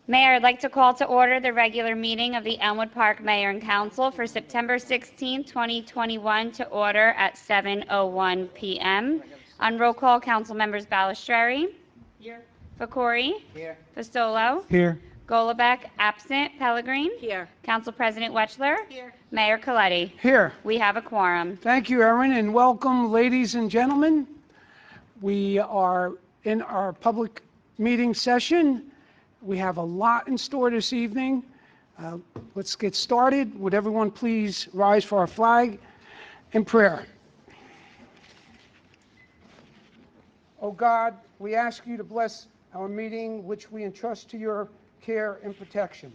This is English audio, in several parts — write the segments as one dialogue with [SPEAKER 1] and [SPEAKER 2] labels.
[SPEAKER 1] Mayor, I'd like to call to order the regular meeting of the Elmwood Park Mayor and Council for September 16, 2021 to order at 7:01 p.m. On roll call, council members Balistrary. Here. Fakori. Here. Fasolo.
[SPEAKER 2] Here.
[SPEAKER 1] Golubek, absent. Pellegrin.
[SPEAKER 3] Here.
[SPEAKER 1] Council President Wechsler.
[SPEAKER 3] Here.
[SPEAKER 1] Mayor Coletti.
[SPEAKER 2] Here.
[SPEAKER 1] We have a quorum.
[SPEAKER 2] Thank you, Erin, and welcome, ladies and gentlemen. We are in our public meeting session. We have a lot in store this evening. Let's get started. Would everyone please rise for our flag in prayer? Oh God, we ask you to bless our meeting, which we entrust to your care and protection.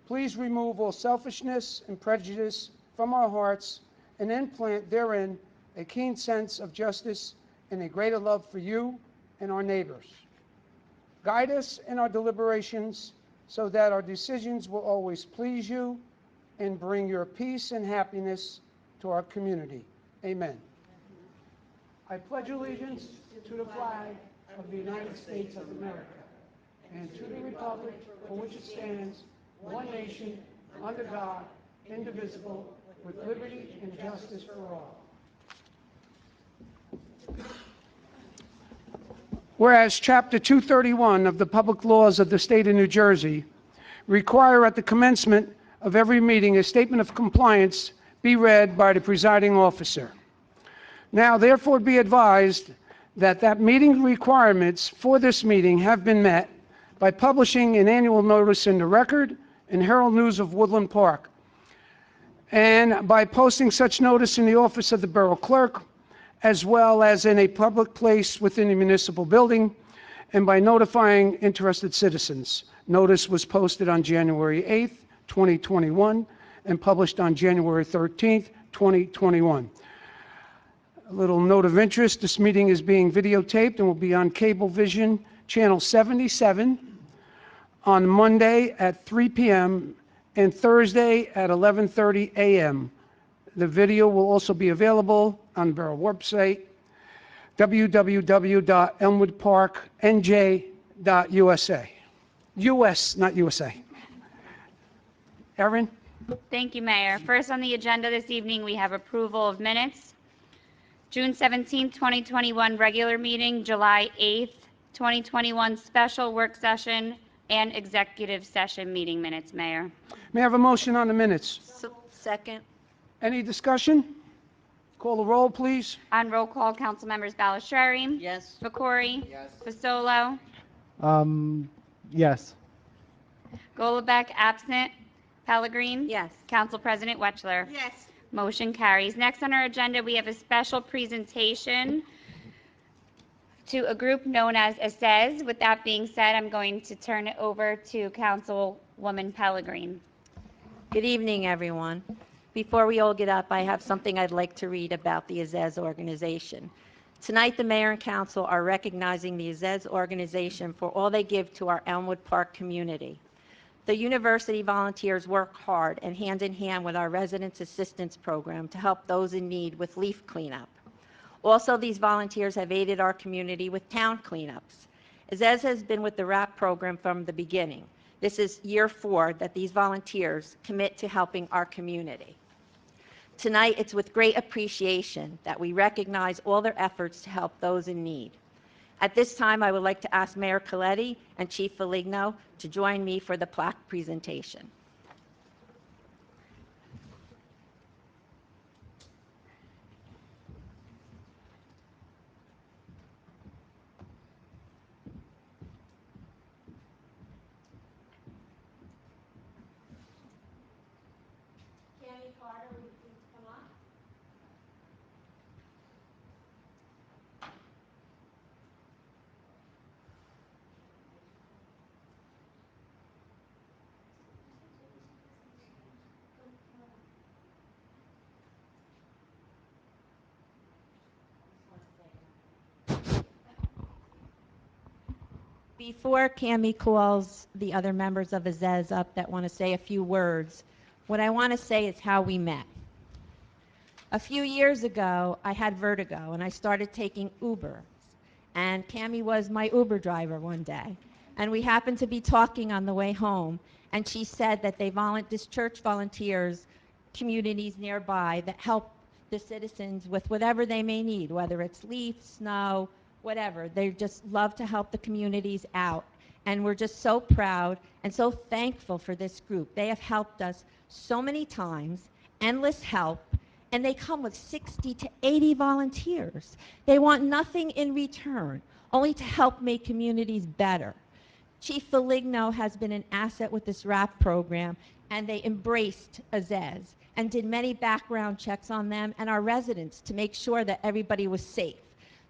[SPEAKER 2] Please remove all selfishness and prejudice from our hearts and implant therein a keen sense of justice and a greater love for you and our neighbors. Guide us in our deliberations so that our decisions will always please you and bring your peace and happiness to our community. Amen. I pledge allegiance to the flag of the United States of America and to the republic for which it stands, one nation, under God, indivisible, with liberty and justice for all. Whereas Chapter 231 of the Public Laws of the State of New Jersey require at the commencement of every meeting a statement of compliance be read by the presiding officer. Now, therefore, be advised that meeting requirements for this meeting have been met by publishing an annual notice in the Record and Herald News of Woodland Park, and by posting such notice in the office of the Borough Clerk, as well as in a public place within the municipal building, and by notifying interested citizens. Notice was posted on January 8th, 2021, and published on January 13th, 2021. A little note of interest, this meeting is being videotaped and will be on Cablevision Channel 77 on Monday at 3 p.m. and Thursday at 11:30 a.m. The video will also be available on the Borough website, www.elmwoodparknj.usa. U.S., not USA. Erin?
[SPEAKER 1] Thank you, Mayor. First on the agenda this evening, we have approval of minutes. June 17, 2021 regular meeting, July 8th, 2021 special work session, and executive session meeting minutes, Mayor.
[SPEAKER 2] May I have a motion on the minutes?
[SPEAKER 3] Second.
[SPEAKER 2] Any discussion? Call the roll, please.
[SPEAKER 1] On roll call, council members Balistrary.
[SPEAKER 3] Yes.
[SPEAKER 1] Fakori. Yes. Fasolo.
[SPEAKER 4] Yes.
[SPEAKER 1] Golubek, absent. Pellegrin.
[SPEAKER 3] Yes.
[SPEAKER 1] Council President Wechsler.
[SPEAKER 3] Yes.
[SPEAKER 1] Motion carries. Next on our agenda, we have a special presentation to a group known as ASEZ. With that being said, I'm going to turn it over to Councilwoman Pellegrin.
[SPEAKER 3] Good evening, everyone. Before we all get up, I have something I'd like to read about the ASEZ organization. Tonight, the Mayor and Council are recognizing the ASEZ organization for all they give to our Elmwood Park community. The university volunteers work hard and hand in hand with our Residents Assistance Program to help those in need with leaf cleanup. Also, these volunteers have aided our community with town cleanups. ASEZ has been with the RAP program from the beginning. This is year 4 that these volunteers commit to helping our community. Tonight, it's with great appreciation that we recognize all their efforts to help those in need. At this time, I would like to ask Mayor Coletti and Chief Foligno to join me for the plaque presentation. Before Cami calls the other members of ASEZ up that want to say a few words, what I want to say is how we met. A few years ago, I had vertigo and I started taking Uber. And Cami was my Uber driver one day. And we happened to be talking on the way home, and she said that this church volunteers communities nearby that help the citizens with whatever they may need, whether it's leaf, snow, whatever. They just love to help the communities out. And we're just so proud and so thankful for this group. They have helped us so many times, endless help, and they come with 60 to 80 volunteers. They want nothing in return, only to help make communities better. Chief Feligno has been an asset with this RAP program, and they embraced Azez and did many background checks on them and our residents to make sure that everybody was safe.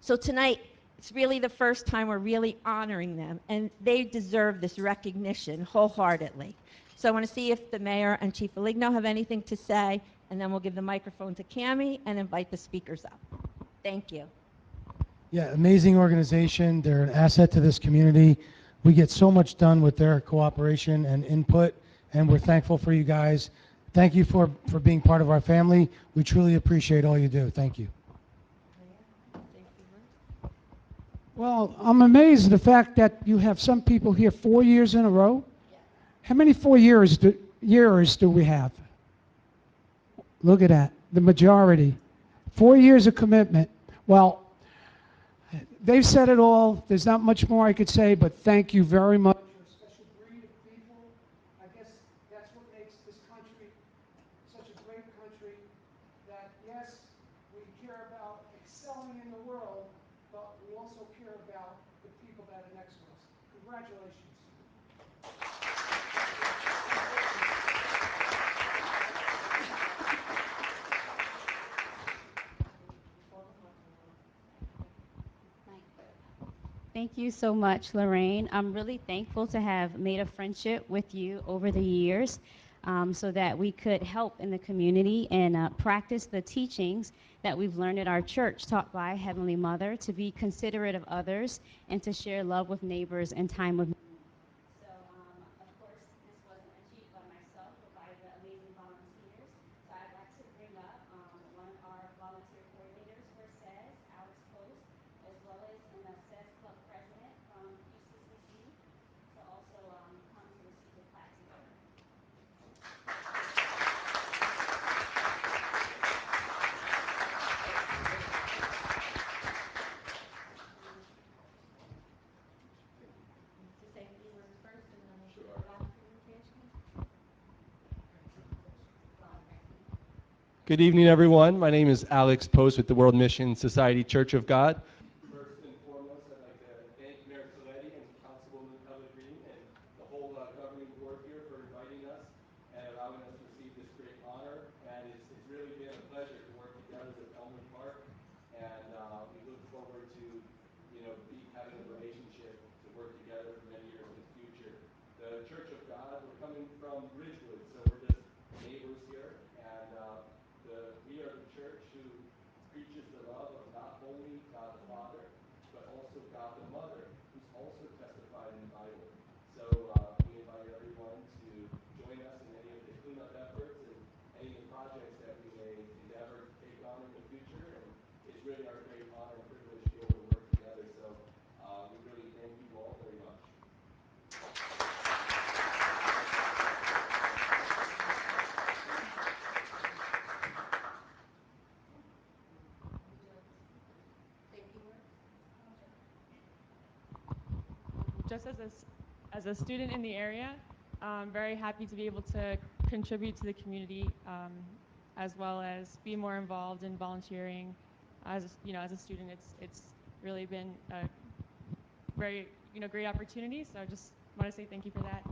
[SPEAKER 3] So tonight, it's really the first time we're really honoring them, and they deserve this recognition wholeheartedly. So I want to see if the mayor and Chief Feligno have anything to say, and then we'll give the microphone to Cami and invite the speakers up. Thank you.
[SPEAKER 4] Yeah, amazing organization. They're an asset to this community. We get so much done with their cooperation and input, and we're thankful for you guys. Thank you for being part of our family. We truly appreciate all you do. Thank you.
[SPEAKER 2] Well, I'm amazed at the fact that you have some people here 4 years in a row. How many 4 years do we have? Look at that, the majority. 4 years of commitment. Well, they've said it all. There's not much more I could say, but thank you very much. You're a special breed of people. I guess that's what makes this country such a great country, that yes, we care about excelling in the world, but we also care about the people that are next to us. Congratulations.
[SPEAKER 5] Thank you so much, Lorraine. I'm really thankful to have made a friendship with you over the years, so that we could help in the community and practice the teachings that we've learned at our church, taught by Heavenly Mother, to be considerate of others and to share love with neighbors and time with. So, of course, this wasn't achieved by myself, but by the amazing volunteers. So I'd like to bring up one of our volunteer coordinators for SES, Alex Post, as well as an SES Club president from UCCC, to also come to receive the plaque together. To say a few words first, and then we'll do the plaque presentation.
[SPEAKER 6] Good evening, everyone. My name is Alex Post with the World Mission Society Church of God. First and foremost, I'd like to thank Mayor Coletti and Councilwoman Pellegrini and the whole governing board here for inviting us and allowing us to receive this great honor. And it's really been a pleasure to work together with Elmwood Park, and we look forward to having a relationship to work together for many years in the future. The Church of God, we're coming from Ridgewood, so we're just neighbors here, and we are the church who preaches the love of not only God the Father, but also God the Mother, who's also testified in the Bible. So we invite everyone to join us in any of the cleanup efforts and any of the projects that we may endeavor to take on in the future. And it's really our great honor and privilege to be able to work together. So we really thank you all very much.
[SPEAKER 7] Just as a student in the area, I'm very happy to be able to contribute to the community, as well as be more involved in volunteering. As a student, it's really been a very great opportunity. So I just want to say thank you for that.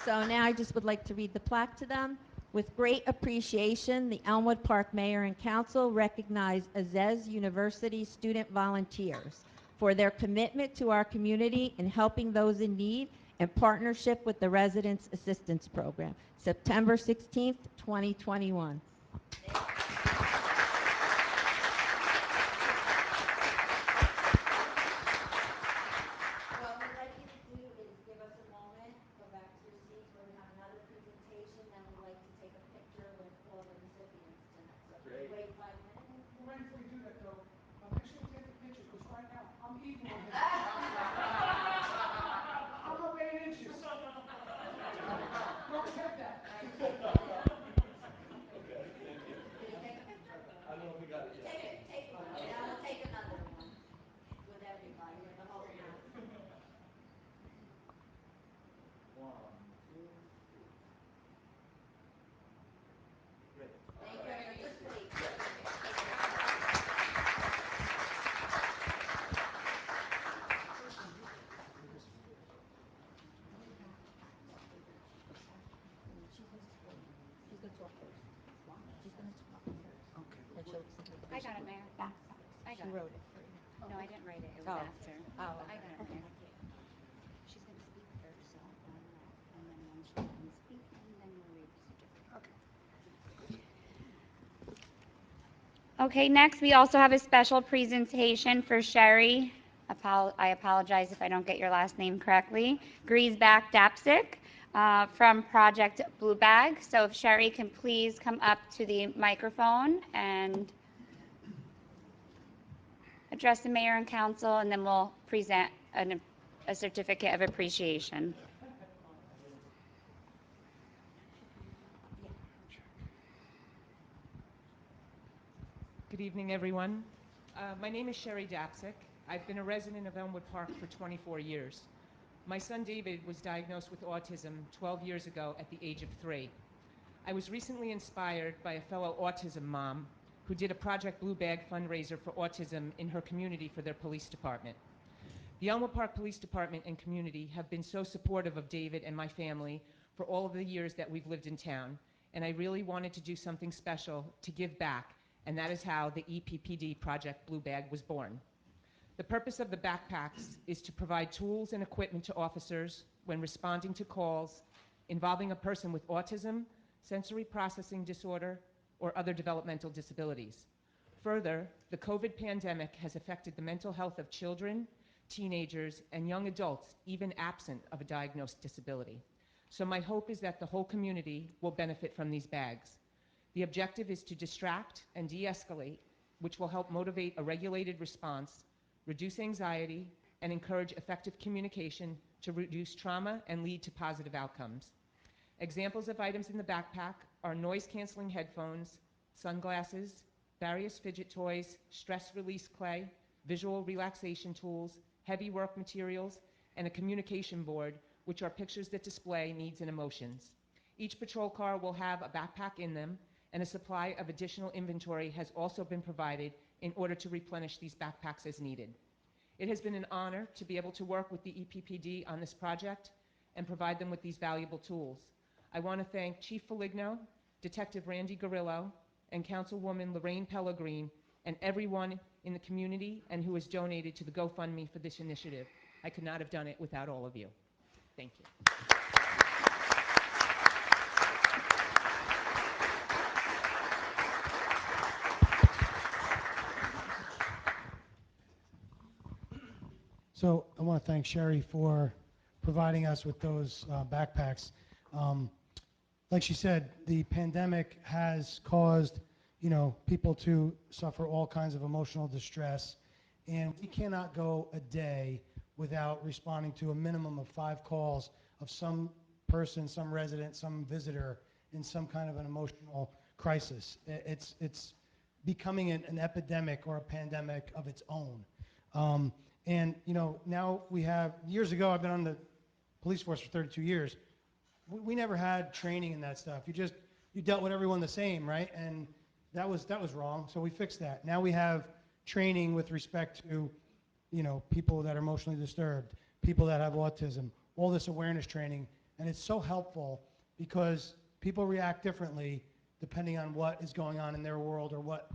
[SPEAKER 3] So now I just would like to read the plaque to them. With great appreciation, the Elmwood Park Mayor and Council recognize Azez University student volunteers for their commitment to our community in helping those in need in partnership with the Residents Assistance Program, September 16th, 2021. What we'd like you to do is give us a moment, go back to your seats. We're going to have another presentation, then we'd like to take a picture with all the recipients tonight. So can we wait 5 minutes?
[SPEAKER 2] Right before we do that, though,
[SPEAKER 3] She wrote it for you.
[SPEAKER 1] No, I didn't write it. It
[SPEAKER 3] Oh.
[SPEAKER 1] was after.
[SPEAKER 3] Oh,
[SPEAKER 1] I got it.
[SPEAKER 3] okay.
[SPEAKER 1] She's going to speak first, so I'll call her out. And then when she can speak, and then we'll read the certificate. Okay, next we also have a special presentation for Sherry. I apologize if I don't get your last name correctly. Griesbach Dapsic from Project Blue Bag. So if Sherry can please come up to the microphone and address the mayor and council, and then we'll present a certificate of appreciation.
[SPEAKER 8] Good evening, everyone. My name is Sherry Dapsic. I've been a resident of Elmwood Park for 24 years. My son David was diagnosed with autism 12 years ago at the age of 3. I was recently inspired by a fellow autism mom who did a Project Blue Bag fundraiser for autism in her community for their police department. The Elmwood Park Police Department and community have been so supportive of David and my family for all of the years that we've lived in town, and I really wanted to do something special to give back, and that is how the EPPD Project Blue Bag was born. The purpose of the backpacks is to provide tools and equipment to officers when responding to calls involving a person with autism, sensory processing disorder, or other developmental disabilities. Further, the COVID pandemic has affected the mental health of children, teenagers, and young adults, even absent of a diagnosed disability. So my hope is that the whole community will benefit from these bags. The objective is to distract and de-escalate, which will help motivate a regulated response, reduce anxiety, and encourage effective communication to reduce trauma and lead to positive outcomes. Examples of items in the backpack are noise-canceling headphones, sunglasses, various fidget toys, stress release clay, visual relaxation tools, heavy work materials, and a communication board, which are pictures that display needs and emotions. Each patrol car will have a backpack in them, and a supply of additional inventory has also been provided in order to replenish these backpacks as needed. It has been an honor to be able to work with the EPPD on this project and provide them with these valuable tools. I want to thank Chief Foligno, Detective Randy Gorillo, and Councilwoman Lorraine Pellegrin, and everyone in the community and who has donated to the GoFundMe for this initiative. I could not have done it without all of you. Thank you.
[SPEAKER 4] So I want to thank Sherry for providing us with those backpacks. Like she said, the pandemic has caused, people to suffer all kinds of emotional distress, and we cannot go a day without responding to a minimum of 5 calls of some person, some resident, some visitor in some kind of an emotional crisis. It's becoming an epidemic or a pandemic of its own. And now we have, years ago, I've been on the police force for 32 years. We never had training in that stuff. You dealt with everyone the same, right? And that was wrong. So we fixed that. Now we have training with respect to, people that are emotionally disturbed, people that have autism, all this awareness training. And it's so helpful because people react differently depending on what is going on in their world or what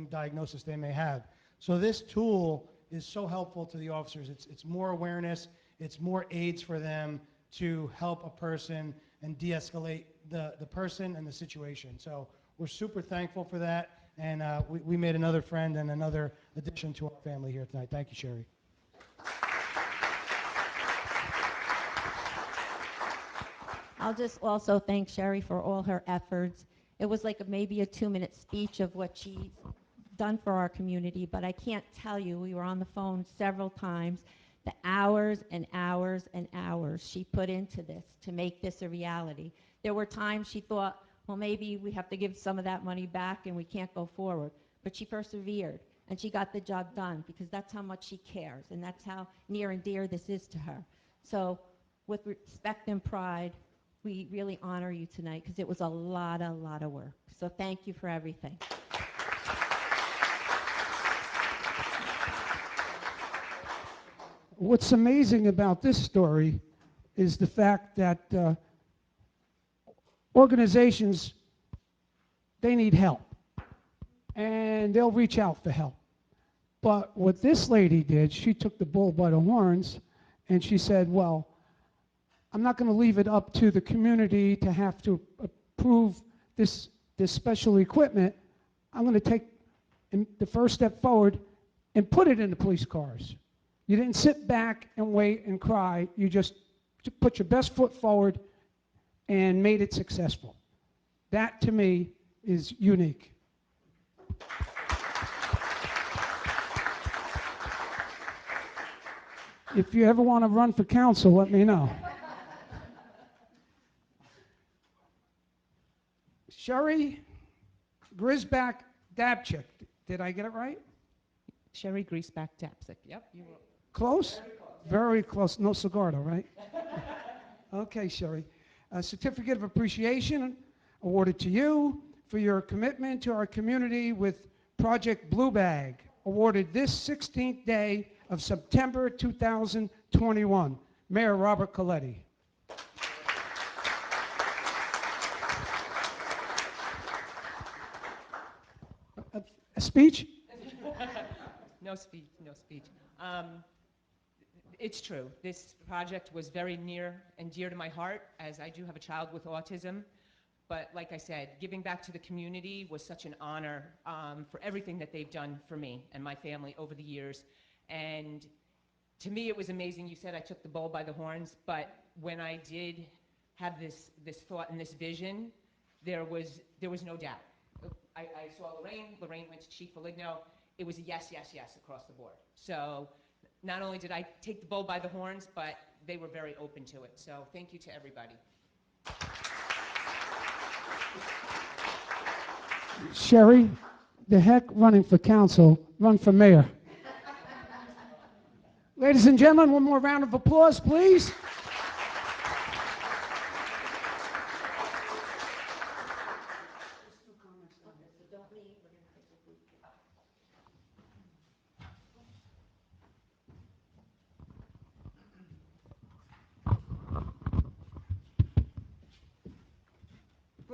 [SPEAKER 4] diagnosis they may have. So this tool is so helpful to the officers. It's more awareness, it's more aids for them to help a person and de-escalate the person and the situation. So we're super thankful for that, and we made another friend and another addition to our family here tonight. Thank you, Sherry.
[SPEAKER 3] I'll just also thank Sherry for all her efforts. It was like maybe a 2-minute speech of what she's done for our community, but I can't tell you, we were on the phone several times, the hours and hours and hours she put into this to make this a reality. There were times she thought, well, maybe we have to give some of that money back and we can't go forward. But she persevered and she got the job done because that's how much she cares and that's how near and dear this is to her. So with respect and pride, we really honor you tonight because it was a lot of work. So thank you for everything.
[SPEAKER 2] What's amazing about this story is the fact that organizations, they need help, and they'll reach out for help. But what this lady did, she took the bull by the horns, and she said, well, I'm not going to leave it up to the community to have to approve this special equipment. I'm going to take the first step forward and put it in the police cars. You didn't sit back and wait and cry. You just put your best foot forward and made it successful. That, to me, is unique. If you ever want to run for council, let me know. Sherry Grisback Dabchick. Did I get it right?
[SPEAKER 8] Sherry Griesbach Dapsick. Yep, you were.
[SPEAKER 2] Close? Very close. No cigar, though, right? Okay, Sherry. A certificate of appreciation awarded to you for your commitment to our community with Project Blue Bag, awarded this 16th day of September 2021. Mayor Robert Coletti. A speech?
[SPEAKER 8] No speech, no speech. It's true. This project was very near and dear to my heart, as I do have a child with autism. But like I said, giving back to the community was such an honor for everything that they've done for me and my family over the years. And to me, it was amazing. You said I took the bull by the horns, but when I did have this thought and this vision, there was no doubt. I saw Lorraine went to Chief Foligno. It was a yes, yes, yes across the board. So not only did I take the bull by the horns, but they were very open to it. So thank you to everybody.
[SPEAKER 2] Sherry, the heck running for council, run for mayor. Ladies and gentlemen, one more round of applause, please.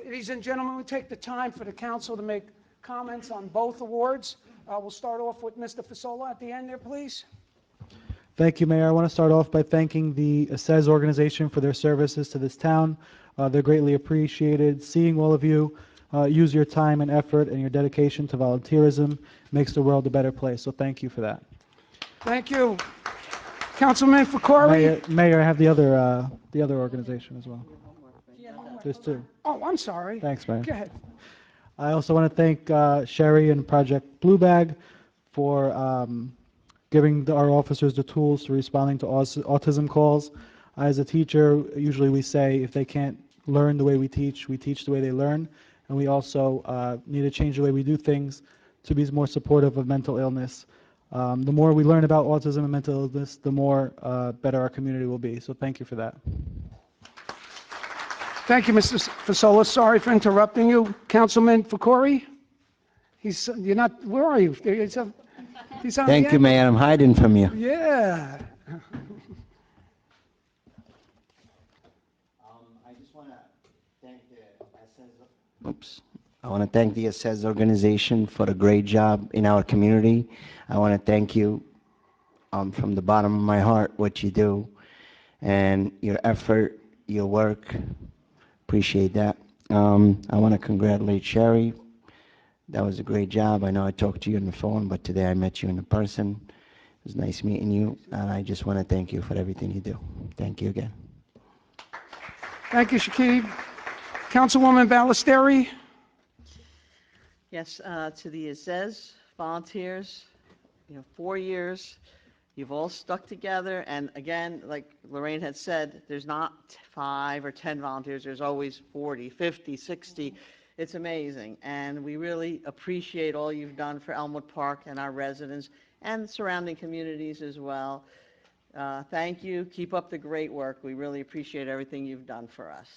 [SPEAKER 2] Ladies and gentlemen, we take the time for the council to make comments on both awards. We'll start off with Mr. Fasola at the end there, please.
[SPEAKER 9] Thank you, Mayor. I want to start off by thanking the ASEZ organization for their services to this town. They're greatly appreciated. Seeing all of you use your time and effort and your dedication to volunteerism makes the world a better place, so thank you for that.
[SPEAKER 2] Thank you. Councilman Fakori.
[SPEAKER 9] Mayor, I have the other organization as well. There's two.
[SPEAKER 2] Oh, I'm sorry.
[SPEAKER 9] Thanks, Mayor.
[SPEAKER 2] Go ahead.
[SPEAKER 9] I also want to thank Sherry and Project Blue Bag for giving our officers the tools to responding to autism calls. As a teacher, usually we say if they can't learn the way we teach the way they learn. And we also need to change the way we do things to be more supportive of mental illness. The more we learn about autism and mental illness, the more better our community will be. So thank you for that.
[SPEAKER 2] Thank you, Mr. Fasola. Sorry for interrupting you. Councilman Fakori? You're not, where are you? He's on
[SPEAKER 10] Thank
[SPEAKER 2] the
[SPEAKER 10] you,
[SPEAKER 2] end.
[SPEAKER 10] Mayor. I'm hiding from you.
[SPEAKER 2] Yeah.
[SPEAKER 10] I just want to thank the ASEZ. Oops. I want to thank the ASEZ organization for a great job in our community. I want to thank you from the bottom of my heart what you do and your effort, your work. Appreciate that. I want to congratulate Sherry. That was a great job. I know I talked to you on the phone, but today I met you in person. It was nice meeting you, and I just want to thank you for everything you do. Thank you again.
[SPEAKER 2] Thank you, Shakib. Councilwoman Ballesteri?
[SPEAKER 11] Yes, to the ASEZ volunteers, 4 years. You've all stuck together, and again, like Lorraine had said, there's not 5 or 10 volunteers, there's always 40, 50, 60. It's amazing, and we really appreciate all you've done for Elmwood Park and our residents and surrounding communities as well. Thank you. Keep up the great work. We really appreciate everything you've done for us.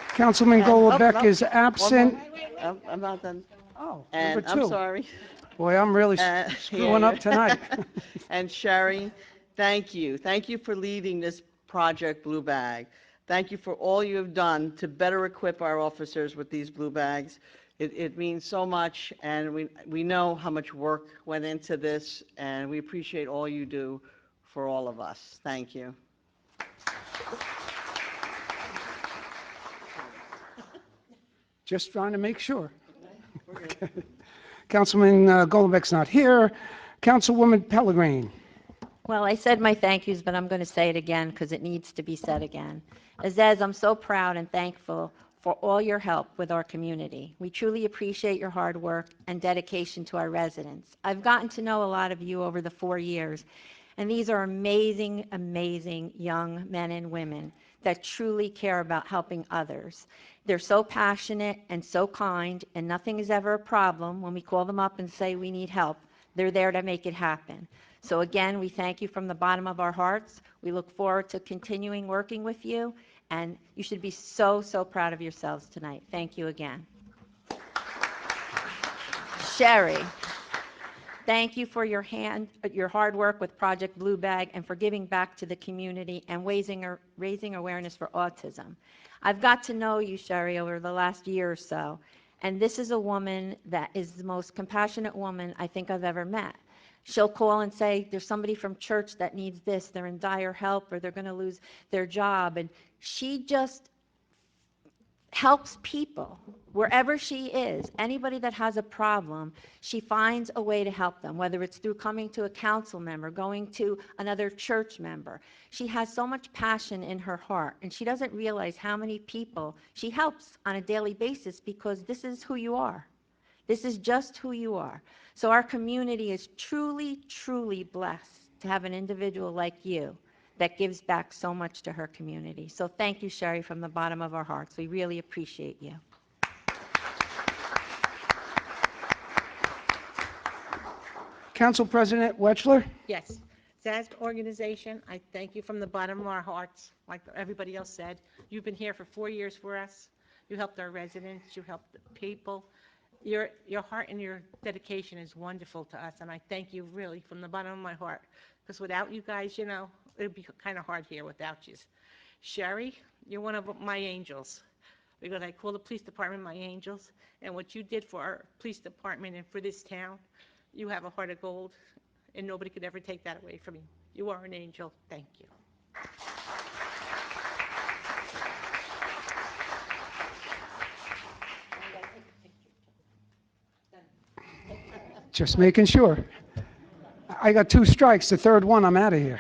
[SPEAKER 2] Councilman Golombek is absent.
[SPEAKER 11] I'm not done.
[SPEAKER 2] Oh,
[SPEAKER 11] And
[SPEAKER 2] number 2.
[SPEAKER 11] I'm sorry.
[SPEAKER 2] Boy, I'm really screwing up tonight.
[SPEAKER 11] And Sherry, thank you. Thank you for leading this Project Blue Bag. Thank you for all you have done to better equip our officers with these blue bags. It means so much, and we know how much work went into this, and we appreciate all you do for all of us. Thank you.
[SPEAKER 2] Just trying to make sure. Councilman Golombek's not here. Councilwoman Pellegrin.
[SPEAKER 3] Well, I said my thank yous, but I'm going to say it again because it needs to be said again. Azez, I'm so proud and thankful for all your help with our community. We truly appreciate your hard work and dedication to our residents. I've gotten to know a lot of you over the 4 years, and these are amazing, amazing young men and women that truly care about helping others. They're so passionate and so kind, and nothing is ever a problem when we call them up and say we need help. They're there to make it happen. So again, we thank you from the bottom of our hearts. We look forward to continuing working with you, and you should be so, so proud of yourselves tonight. Thank you again. Sherry, thank you for your hard work with Project Blue Bag and for giving back to the community and raising awareness for autism. I've got to know you, Sherry, over the last year or so, and this is a woman that is the most compassionate woman I think I've ever met. She'll call and say, there's somebody from church that needs this, they're in dire help, or they're going to lose their job, and she just helps people wherever she is. Anybody that has a problem, she finds a way to help them, whether it's through coming to a council member, going to another church member. She has so much passion in her heart, and she doesn't realize how many people she helps on a daily basis because this is who you are. This is just who you are. So our community is truly, truly blessed to have an individual like you that gives back so much to her community. So thank you, Sherry, from the bottom of our hearts. We really appreciate you.
[SPEAKER 2] Council President Wetchler.
[SPEAKER 12] Yes. ZASC organization, I thank you from the bottom of our hearts. Like everybody else said, you've been here for 4 years for us. You helped our residents. You helped the people. Your heart and your dedication is wonderful to us, and I thank you really from the bottom of my heart. Because without you guys, you know, it would be kind of hard here without you. Sherry, you're one of my angels. Because I call the police department my angels, and what you did for our police department and for this town, you have a heart of gold, and nobody could ever take that away from you. You are an angel. Thank you.
[SPEAKER 2] Just making sure. I got 2 strikes. The third one, I'm out of here.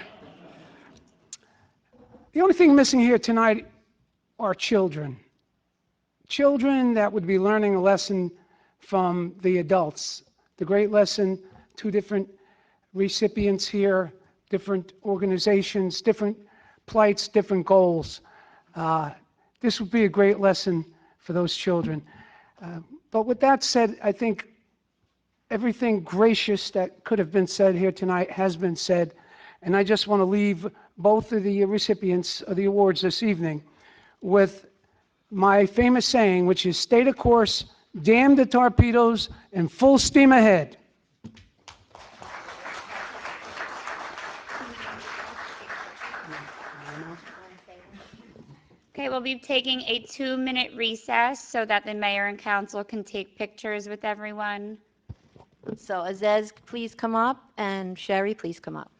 [SPEAKER 2] The only thing missing here tonight are children. Children that would be learning a lesson from the adults. The great lesson, 2 different recipients here, different organizations, different plights, different goals. This would be a great lesson for those children. But with that said, I think everything gracious that could have been said here tonight has been said, and I just want to leave both of the recipients of the awards this evening with my famous saying, which is stay the course, damn the torpedoes, and full steam ahead.
[SPEAKER 1] Okay, we'll be taking a 2-minute recess so that the mayor and council can take pictures with everyone.
[SPEAKER 3] So Azez, please come up, and Sherry, please come up.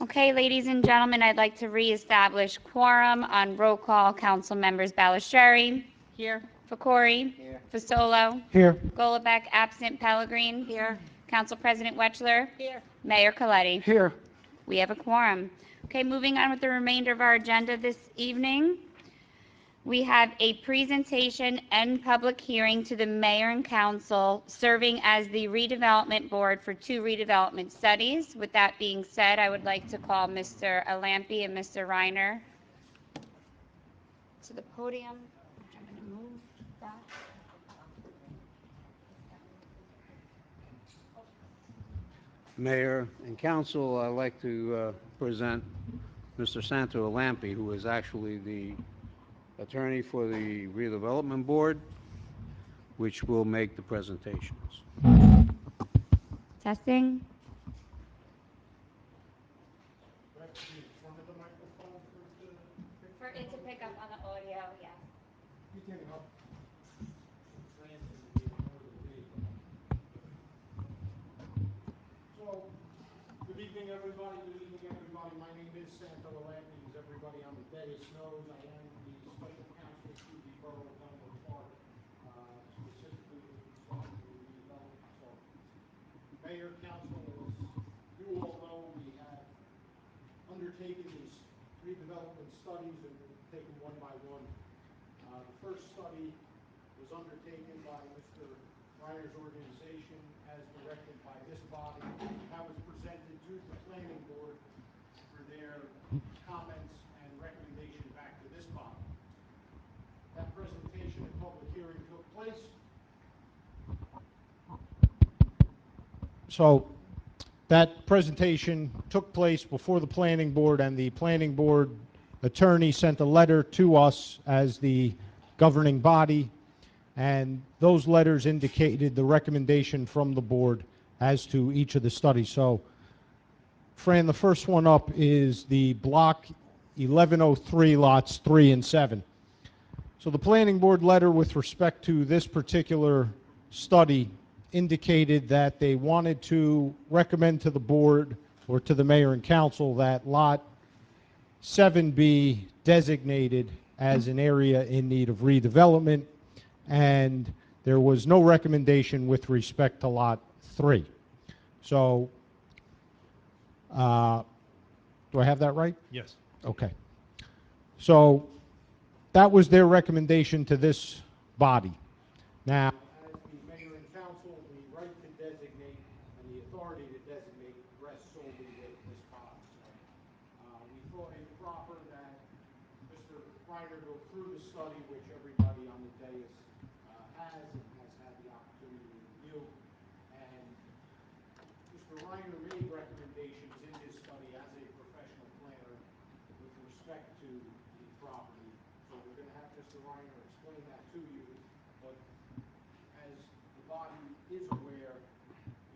[SPEAKER 1] Okay, ladies and gentlemen, I'd like to reestablish quorum on roll call. Council members Balistrary.
[SPEAKER 12] Here.
[SPEAKER 1] Fakori.
[SPEAKER 10] Here.
[SPEAKER 1] Fasolo.
[SPEAKER 4] Here.
[SPEAKER 1] Golubek, absent. Pellegrin.
[SPEAKER 3] Here.
[SPEAKER 1] Council President Wetchler.
[SPEAKER 12] Here.
[SPEAKER 1] Mayor Coletti.
[SPEAKER 2] Here.
[SPEAKER 1] We have a quorum. Okay, moving on with the remainder of our agenda this evening. We have a presentation and public hearing to the mayor and council serving as the redevelopment board for 2 redevelopment studies. With that being said, I would like to call Mr. Alampi and Mr. Reiner to the podium. I'm going to move that.
[SPEAKER 13] Mayor and council, I'd like to present Mr. Santo Alampi, who is actually the attorney for the redevelopment board. which will make the presentations.
[SPEAKER 1] Testing. For it to pick up on the audio, yes.
[SPEAKER 14] So, good evening, everybody. Good evening, everybody. My name is Santo Alatni, as everybody on the dais knows. I am the special counsel to the Borough of Elmwood Park, specifically with respect to the redevelopment consultants. Mayor, council, as you all know, we have undertaken these redevelopment studies, and we'll take them one by one. The first study was undertaken by Mr. Reiner's organization as directed by this body. That was presented to the planning board for their comments and recommendation back to this body. That presentation and public hearing took place. So that presentation took place before the planning board, and the planning board attorney sent a letter to us as the governing body, and those letters indicated the recommendation from the board as to each of the studies. So, Fran, the first one up is the block 1103 lots 3 and 7. So the planning board letter with respect to this particular study indicated that they wanted to recommend to the board or to the mayor and council that lot 7 be designated as an area in need of redevelopment, and there was no recommendation with respect to lot 3. So, do I have that right?
[SPEAKER 15] Yes.
[SPEAKER 14] Okay. So, that was their recommendation to this body. Now, as the mayor and council, the right to designate and the authority to designate rests solely with this body. So, we thought it proper that Mr. Reiner go through the study, which everybody on the dais has and has had the opportunity to review. And Mr. Reiner made recommendations in his study as a professional planner with respect to the property. So we're going to have Mr. Reiner explain that to you. But as the body is aware,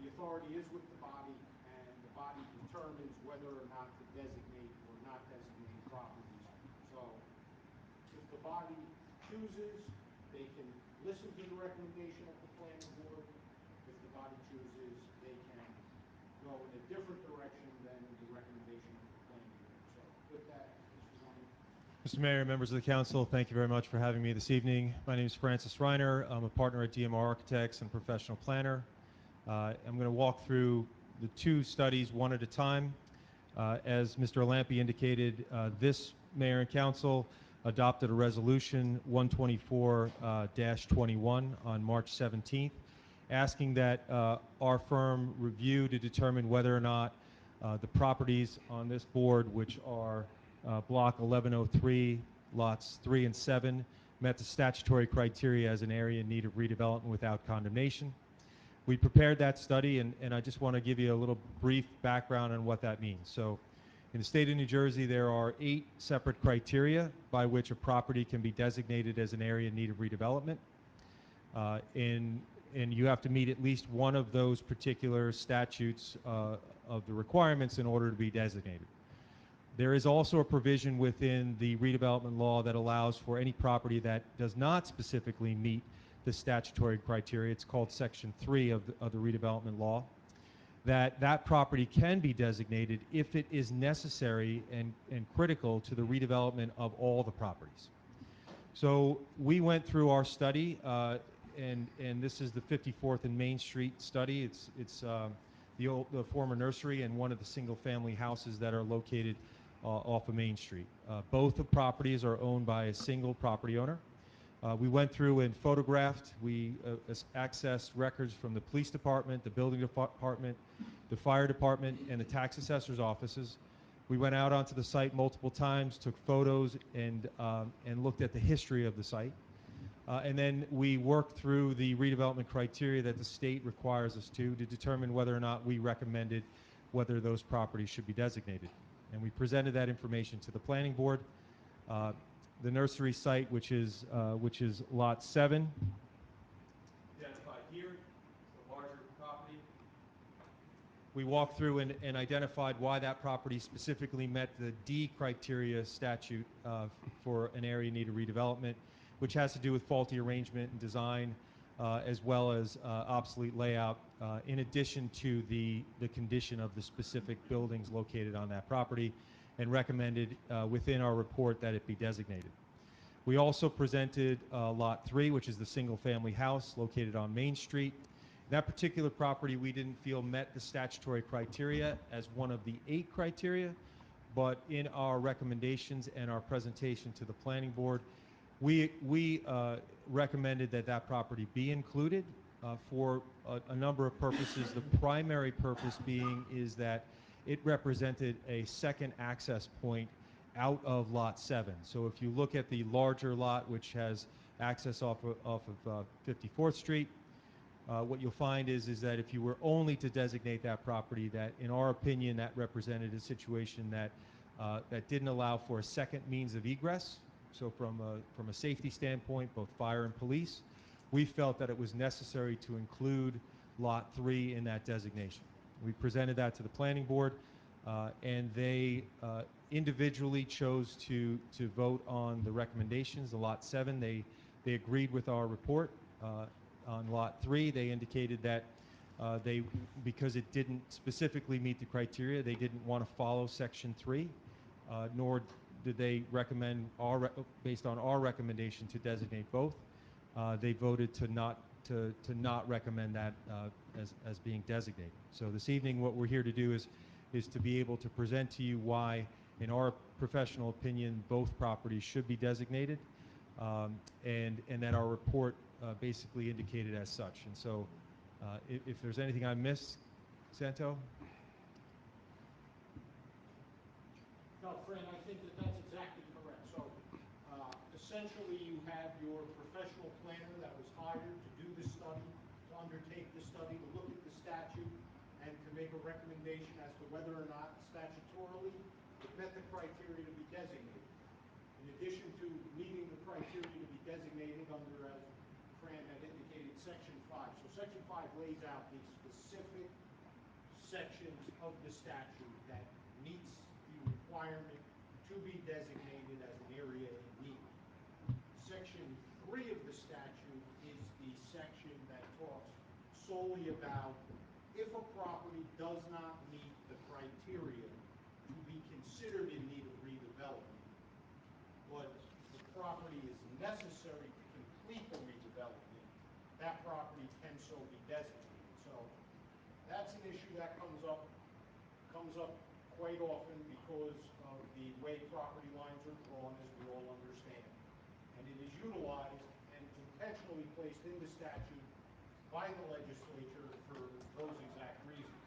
[SPEAKER 14] the authority is with the body, and the body determines whether or not to designate or not designate properties. So if the body chooses, they can listen to the recommendation of the planning board. If the body chooses, they can go in a different direction than the recommendation of the planning board. So with that, Mr. Reiner.
[SPEAKER 15] Mr. Mayor, members of the council, thank you very much for having me this evening. My name is Francis Reiner. I'm a partner at DMR Architects and professional planner. I'm going to walk through the two studies one at a time. As Mr. Lampe indicated, this mayor and council adopted a resolution 124-21 on March 17th, asking that our firm review to determine whether or not the properties on this board, which are block 1103, lots 3 and 7, met the statutory criteria as an area in need of redevelopment without condemnation. We prepared that study, and I just want to give you a little brief background on what that means. So, in the state of New Jersey, there are 8 separate criteria by which a property can be designated as an area in need of redevelopment. And you have to meet at least one of those particular statutes of the requirements in order to be designated. There is also a provision within the redevelopment law that allows for any property that does not specifically meet the statutory criteria. It's called Section 3 of the redevelopment law. That property can be designated if it is necessary and critical to the redevelopment of all the properties. So we went through our study, and this is the 54th and Main Street study. It's the former nursery and one of the single-family houses that are located off of Main Street. Both the properties are owned by a single property owner. We went through and photographed. We accessed records from the police department, the building department, the fire department, and the tax assessor's offices. We went out onto the site multiple times, took photos, and looked at the history of the site. And then we worked through the redevelopment criteria that the state requires us to determine whether or not we recommended whether those properties should be designated. And we presented that information to the planning board. The nursery site, which is lot 7, we walked through and identified why that property specifically met the D criteria statute for an area in need of redevelopment, which has to do with faulty arrangement and design, as well as obsolete layout, in addition to the condition of the specific buildings located on that property, and recommended within our report that it be designated. We also presented Lot 3, which is the single-family house located on Main Street. That particular property we didn't feel met the statutory criteria as one of the 8 criteria, but in our recommendations and our presentation to the planning board, we recommended that that property be included for a number of purposes. The primary purpose being is that it represented a second access point out of Lot 7. So if you look at the larger lot, which has access off of 54th Street, what you'll find is that if you were only to designate that property, that in our opinion that represented a situation that that didn't allow for a second means of egress. So from a safety standpoint, both fire and police, we felt that it was necessary to include Lot 3 in that designation. We presented that to the planning board, and they individually chose to vote on the recommendations. The Lot 7, they agreed with our report. On Lot 3, they indicated that because it didn't specifically meet the criteria, they didn't want to follow Section 3, nor did they recommend, based on our recommendation, to designate both. They voted to not recommend that as being designated. So this evening, what we're here to do is to be able to present to you why, in our professional opinion, both properties should be designated, and that our report basically indicated as such. And so if there's anything I missed, Santo?
[SPEAKER 14] No, Fran, I think that's exactly correct. So essentially you have your professional planner that was hired to do the study, to undertake the study, to look at the statute, and to make a recommendation as to whether or not statutorily it met the criteria to be designated. In addition to meeting the criteria to be designated under, as Fran had indicated, Section 5. So Section 5 lays out the specific sections of the statute that meets the requirement to be designated as an area in need. Section 3 of the statute is the section that talks solely about if a property does not meet the criteria to be considered in need of redevelopment, but the property is necessary to complete the redevelopment, that property can so be designated. So that's an issue that comes up quite often because of the way property lines are drawn, as we all understand. And it is utilized and intentionally placed in the statute by the legislature for those exact reasons.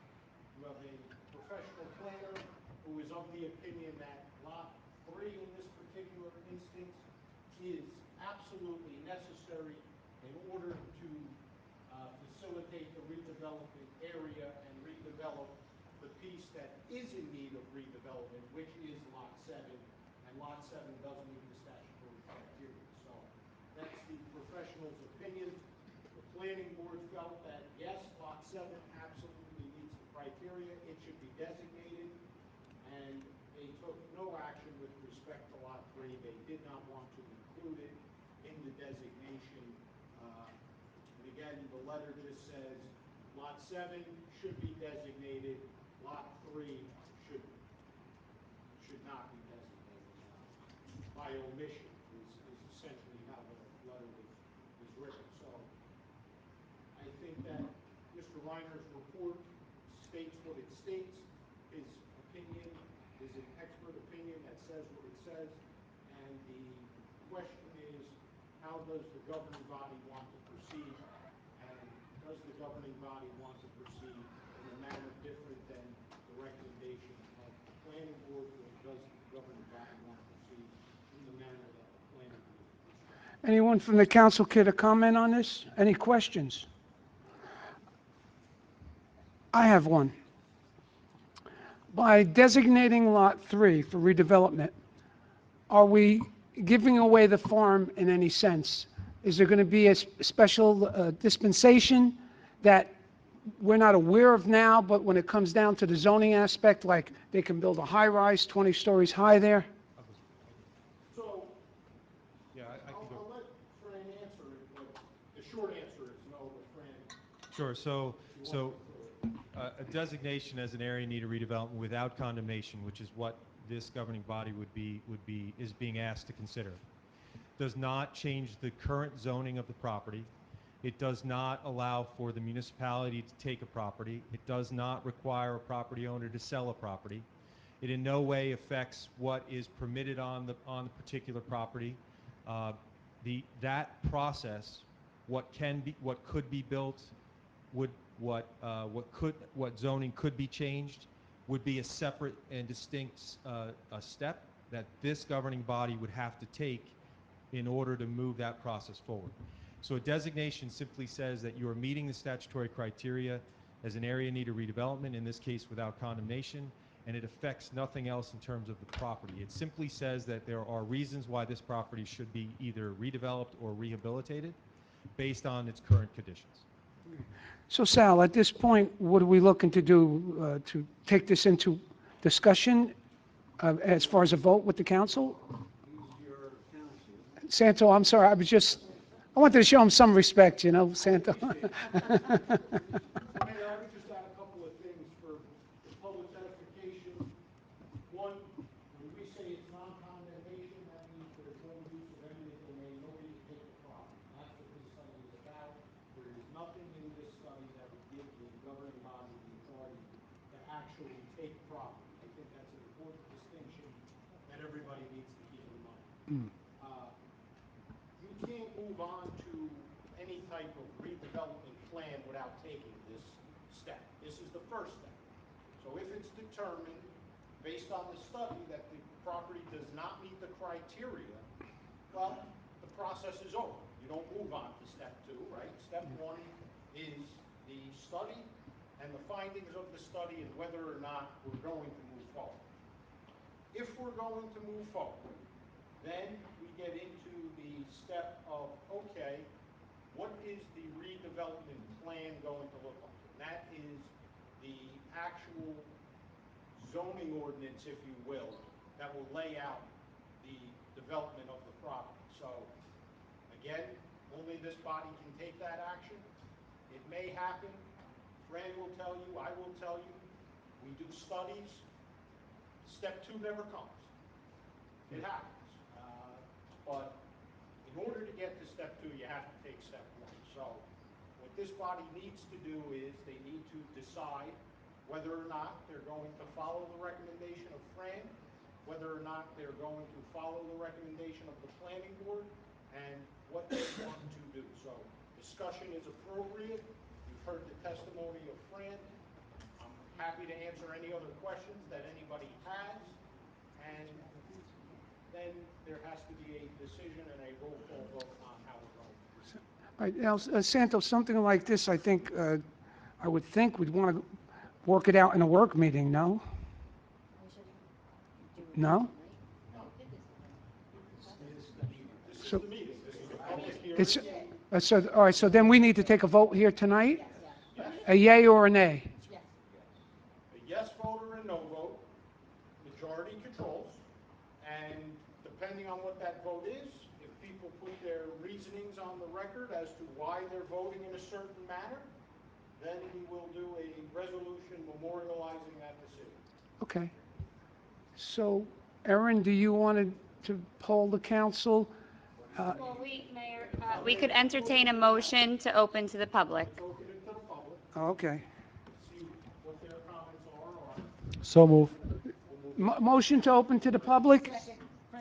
[SPEAKER 14] You have a professional planner who is of the opinion that Lot 3 in this particular instance is absolutely necessary in order to facilitate the redevelopment area and redevelop the piece that is in need of redevelopment, which is Lot 7, and Lot 7 doesn't meet the statutory criteria. So that's the professional's opinion. The planning board felt that, yes, Lot 7 absolutely meets the criteria, it should be designated, and they took no action with respect to Lot 3. They did not want to include it in the designation. And again, the letter just says Lot 7 should be designated, Lot 3 should not be designated. By omission is essentially how the letter was written. So I think that Mr. Reiner's report states what it states. His opinion is an expert opinion that says what it says, and the question is, how does the governing body want to proceed, and does the governing body want to proceed in a manner different than the recommendation of the planning board, or does the governing body want to proceed in the manner that the planning board proceeds?
[SPEAKER 2] Anyone from the council care to comment on this? Any questions? I have one. By designating Lot 3 for redevelopment, are we giving away the farm in any sense? Is there going to be a special dispensation that we're not aware of now, but when it comes down to the zoning aspect, like they can build a high-rise 20 stories high there?
[SPEAKER 14] So,
[SPEAKER 15] Yeah, I can go.
[SPEAKER 14] I'll let Fran answer it, but the short answer is no, but Fran.
[SPEAKER 15] Sure. So a designation as an area in need of redevelopment without condemnation, which is what this governing body is being asked to consider, does not change the current zoning of the property. It does not allow for the municipality to take a property. It does not require a property owner to sell a property. It in no way affects what is permitted on the particular property. That process, what could be built, what zoning could be changed, would be a separate and distinct a step that this governing body would have to take in order to move that process forward. So a designation simply says that you are meeting the statutory criteria as an area in need of redevelopment, in this case without condemnation, and it affects nothing else in terms of the property. It simply says that there are reasons why this property should be either redeveloped or rehabilitated based on its current conditions.
[SPEAKER 2] So Sal, at this point, what are we looking to do to take this into discussion as far as a vote with the council? Santo, I'm sorry, I wanted to show him some respect, you know, Santo.
[SPEAKER 14] Mayor, I would just add a couple of things for the public edification. One, when we say it's non-condemnation, that means there's no use of eminent domain, nobody can take the property. That's what this study is about. There is nothing in this study that would give the governing body the authority to actually take property. I think that's an important distinction that everybody needs to keep in mind. You can't move on to any type of redevelopment plan without taking this step. This is the first step. So if it's determined, based on the study, that the property does not meet the criteria, well, the process is over. You don't move on to step 2, right? Step 1 is the study and the findings of the study and whether or not we're going to move forward. If we're going to move forward, then we get into the step of, okay, what is the redevelopment plan going to look like? And that is the actual zoning ordinance, if you will, that will lay out the development of the property. So, again, only this body can take that action. It may happen. Fran will tell you, I will tell you, we do studies. Step 2 never comes. It happens. But in order to get to step 2, you have to take step 1. So what this body needs to do is they need to decide whether or not they're going to follow the recommendation of Fran, whether or not they're going to follow the recommendation of the planning board, and what they want to do. So discussion is appropriate. You've heard the testimony of Fran. I'm happy to answer any other questions that anybody has. And then there has to be a decision and a roll call vote on how we're going to proceed.
[SPEAKER 2] All right, now, Santo, something like this, I think, I would think we'd want to work it out in a work meeting, no? No? So, all right, so then we need to take a vote here tonight? A yay or a nay?
[SPEAKER 14] A yes vote or a no vote, majority controls, and depending on what that vote is, if people put their reasonings on the record as to why they're voting in a certain manner, then we will do a resolution memorializing that decision.
[SPEAKER 2] Okay. So, Erin, do you want to poll the council?
[SPEAKER 1] Well, Mayor, we could entertain a motion to open to the public.
[SPEAKER 14] Open it to the public,
[SPEAKER 2] Okay.
[SPEAKER 14] see what their comments are.
[SPEAKER 9] So move.
[SPEAKER 2] Motion to open to the public?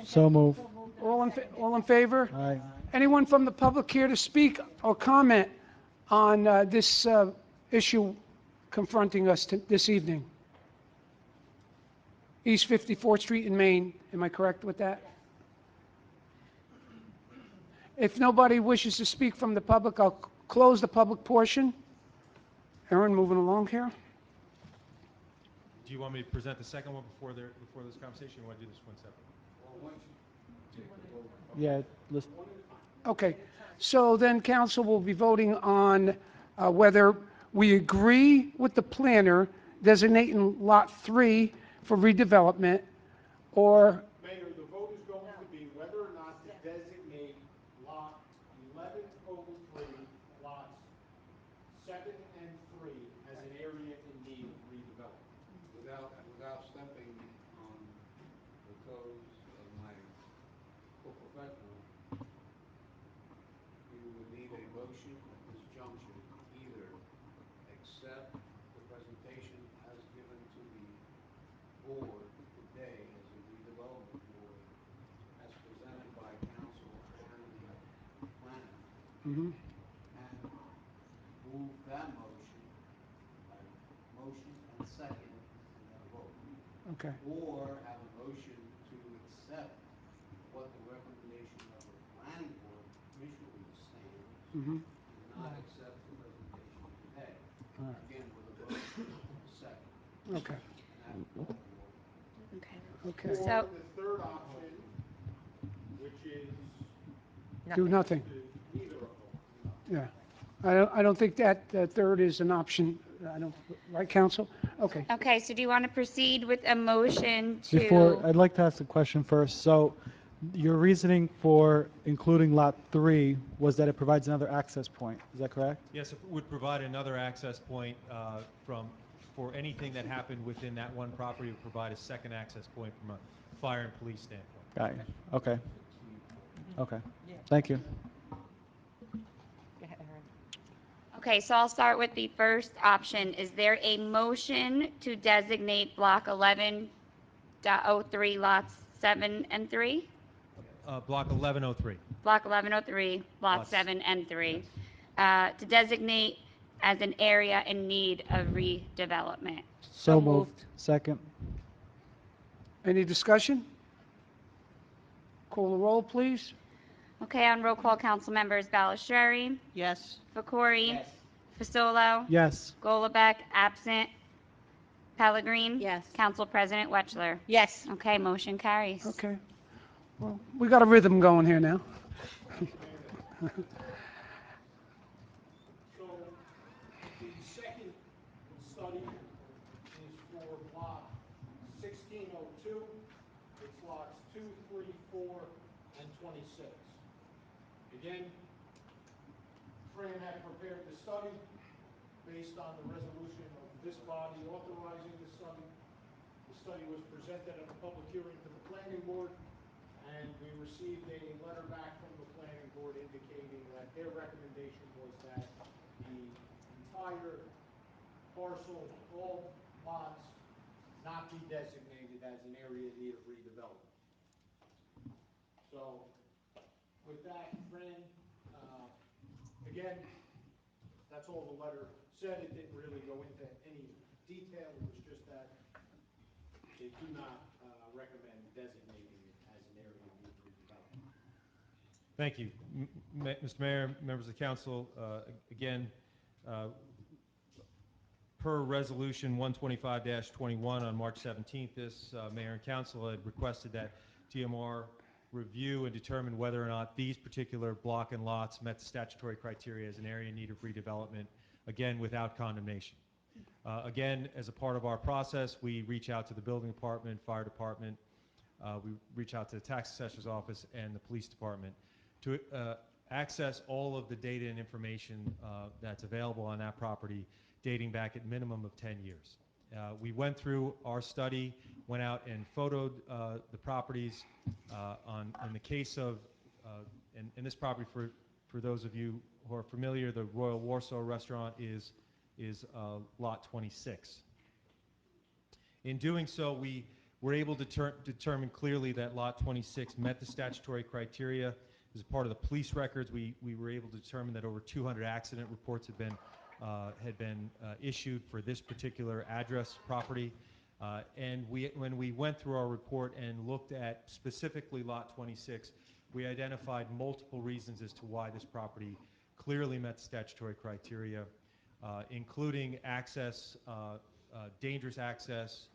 [SPEAKER 9] So move.
[SPEAKER 2] All in favor?
[SPEAKER 9] Aye.
[SPEAKER 2] Anyone from the public here to speak or comment on this issue confronting us this evening? East 54th Street in Maine, am I correct with that? If nobody wishes to speak from the public, I'll close the public portion. Erin, moving along here.
[SPEAKER 15] Do you want me to present the second one before this conversation, or you want to do this one separate?
[SPEAKER 9] Yeah, listen.
[SPEAKER 2] Okay, so then council will be voting on whether we agree with the planner designating Lot 3 for redevelopment, or
[SPEAKER 14] Mayor, the vote is going to be whether or not to designate lot 1103, lots 7 and 3 as an area in need of redevelopment.
[SPEAKER 13] Without stepping on the toes of my co-professional, you would need a motion at this juncture, either accept the presentation as given to the board today as a redevelopment board, as presented by council and the planner,
[SPEAKER 2] Mhm.
[SPEAKER 13] and move that motion by motion and second, and then a vote.
[SPEAKER 2] Okay.
[SPEAKER 13] Or have a motion to accept what the recommendation of the planning board initially stands,
[SPEAKER 2] Mhm.
[SPEAKER 13] and not accept the presentation today.
[SPEAKER 2] All right.
[SPEAKER 13] Again, with a vote second.
[SPEAKER 2] Okay.
[SPEAKER 13] And that would call the order.
[SPEAKER 1] Okay.
[SPEAKER 2] Okay.
[SPEAKER 14] Or
[SPEAKER 1] So-
[SPEAKER 14] the third option, which is
[SPEAKER 2] Do nothing.
[SPEAKER 14] neither of them.
[SPEAKER 2] Yeah. I don't think that third is an option. I don't, right, counsel? Okay.
[SPEAKER 1] Okay, so do you want to proceed with a motion to?
[SPEAKER 9] Before, I'd like to ask a question first. So your reasoning for including Lot 3 was that it provides another access point. Is that correct?
[SPEAKER 15] Yes, it would provide another access point for anything that happened within that one property. It would provide a second access point from a fire and police standpoint.
[SPEAKER 9] Got you. Okay. Okay. Thank you.
[SPEAKER 1] Okay, so I'll start with the first option. Is there a motion to designate Block 11.03, lots 7 and 3?
[SPEAKER 15] Block 1103.
[SPEAKER 1] Block 1103, lots
[SPEAKER 15] Lots.
[SPEAKER 1] 7 and 3, to designate as an area in need of redevelopment.
[SPEAKER 9] So moved. Second.
[SPEAKER 2] Any discussion? Call the roll, please.
[SPEAKER 1] Okay, on roll call, council members Balistrary,
[SPEAKER 11] Yes.
[SPEAKER 1] Fakori, Fasolo,
[SPEAKER 9] Yes.
[SPEAKER 1] Golubek, absent, Pellegrin.
[SPEAKER 3] Yes.
[SPEAKER 1] Council President Wetchler.
[SPEAKER 12] Yes.
[SPEAKER 1] Okay, motion carries.
[SPEAKER 2] Okay. Well, we got a rhythm going here now.
[SPEAKER 14] So the second study is for block 1602. It's lots 2, 3, 4, and 26. Again, Fran had prepared the study based on the resolution of this body authorizing the study. The study was presented at a public hearing to the planning board, and we received a letter back from the planning board indicating that their recommendation was that the entire parcel, all lots, not be designated as an area in need of redevelopment. So, with that, Fran, again, that's all the letter said. It didn't really go into any detail. It was just that they do not recommend designating it as an area in need of redevelopment.
[SPEAKER 15] Thank you. Mr. Mayor, members of the council, again, per resolution 125-21 on March 17th, this mayor and council had requested that DMR review and determine whether or not these particular block and lots met the statutory criteria as an area in need of redevelopment, again, without condemnation. Again, as a part of our process, we reach out to the building department, fire department, we reach out to the tax assessor's office and the police department to access all of the data and information that's available on that property dating back at minimum of 10 years. We went through our study, went out and photoed the properties. In the case of, in this property, for those of you who are familiar, the Royal Warsaw Restaurant is lot 26. In doing so, we were able to determine clearly that lot 26 met the statutory criteria. As part of the police records, we were able to determine that over 200 accident reports had been issued for this particular address property. And when we went through our report and looked at specifically lot 26, we identified multiple reasons as to why this property clearly met statutory criteria, including access, dangerous access,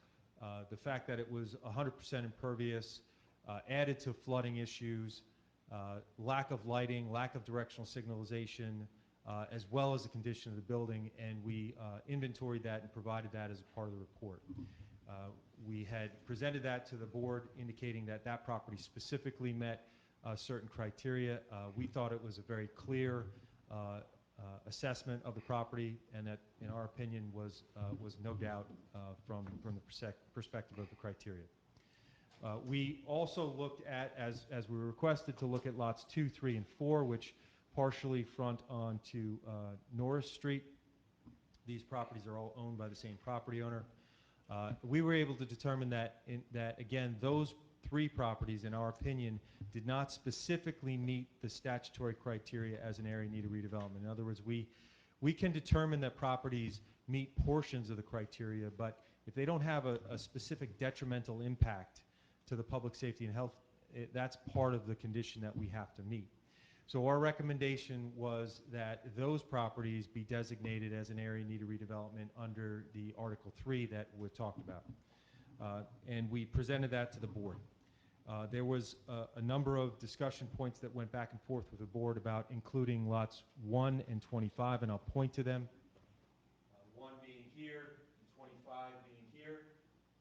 [SPEAKER 15] the fact that it was 100% impervious, added to flooding issues, lack of lighting, lack of directional signalization, as well as the condition of the building, and we inventoried that and provided that as a part of the report. We had presented that to the board, indicating that that property specifically met certain criteria. We thought it was a very clear assessment of the property, and that, in our opinion, was no doubt from the perspective of the criteria. We also looked at, as we were requested, to look at lots 2, 3, and 4, which partially front onto Norris Street. These properties are all owned by the same property owner. We were able to determine that, again, those 3 properties, in our opinion, did not specifically meet the statutory criteria as an area in need of redevelopment. In other words, we can determine that properties meet portions of the criteria, but if they don't have a specific detrimental impact to the public safety and health, that's part of the condition that we have to meet. So our recommendation was that those properties be designated as an area in need of redevelopment under the Article 3 that we talked about. And we presented that to the board. There was a number of discussion points that went back and forth with the board about including lots 1 and 25, and I'll point to them. 1 being here, and 25 being here,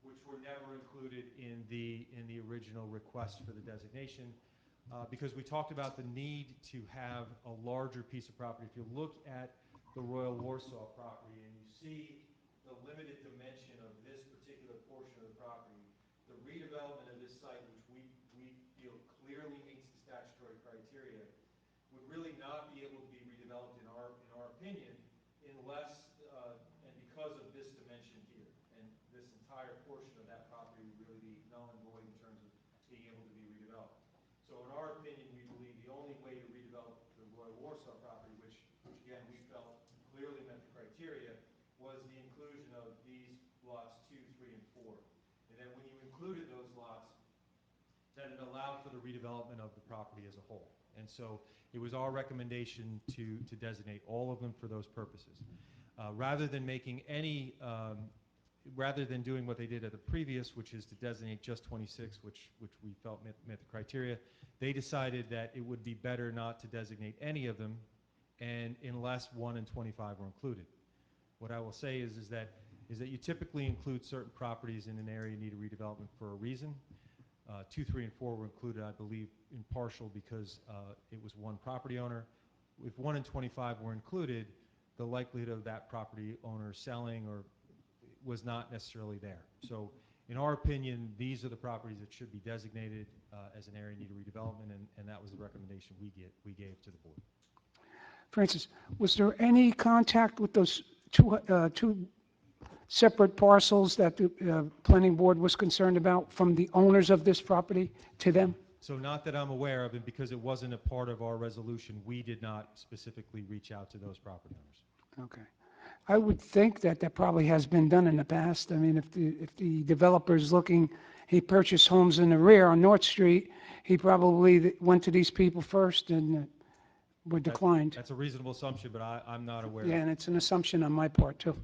[SPEAKER 15] which were never included in the original request for the designation. Because we talked about the need to have a larger piece of property. If you look at the Royal Warsaw property and you see the limited dimension of this particular portion of the property, the redevelopment of this site, which we feel clearly meets the statutory criteria, would really not be able to be redeveloped in our opinion unless and because of this dimension here. And this entire portion of that property would really be null and void in terms of being able to be redeveloped. So in our opinion, we believe the only way to redevelop the Royal Warsaw property, which again we felt clearly met the criteria, was the inclusion of these lots 2, 3, and 4. And then when you included those lots, then it allowed for the redevelopment of the property as a whole. And so it was our recommendation to designate all of them for those purposes. Rather than making any rather than doing what they did at the previous, which is to designate just 26, which we felt met the criteria, they decided that it would be better not to designate any of them, and unless 1 and 25 were included. What I will say is that you typically include certain properties in an area in need of redevelopment for a reason. 2, 3, and 4 were included, I believe, in partial because it was one property owner. If 1 and 25 were included, the likelihood of that property owner selling or was not necessarily there. So in our opinion, these are the properties that should be designated as an area in need of redevelopment, and that was the recommendation we gave to the board.
[SPEAKER 2] Francis, was there any contact with those two separate parcels that the planning board was concerned about from the owners of this property to them?
[SPEAKER 15] So not that I'm aware of, and because it wasn't a part of our resolution, we did not specifically reach out to those property owners.
[SPEAKER 2] Okay. I would think that probably has been done in the past. I mean, if the developer is looking, he purchased homes in the rear on North Street, he probably went to these people first and were declined.
[SPEAKER 15] That's a reasonable assumption, but I'm not aware.
[SPEAKER 2] Yeah, and it's an assumption on my part, too.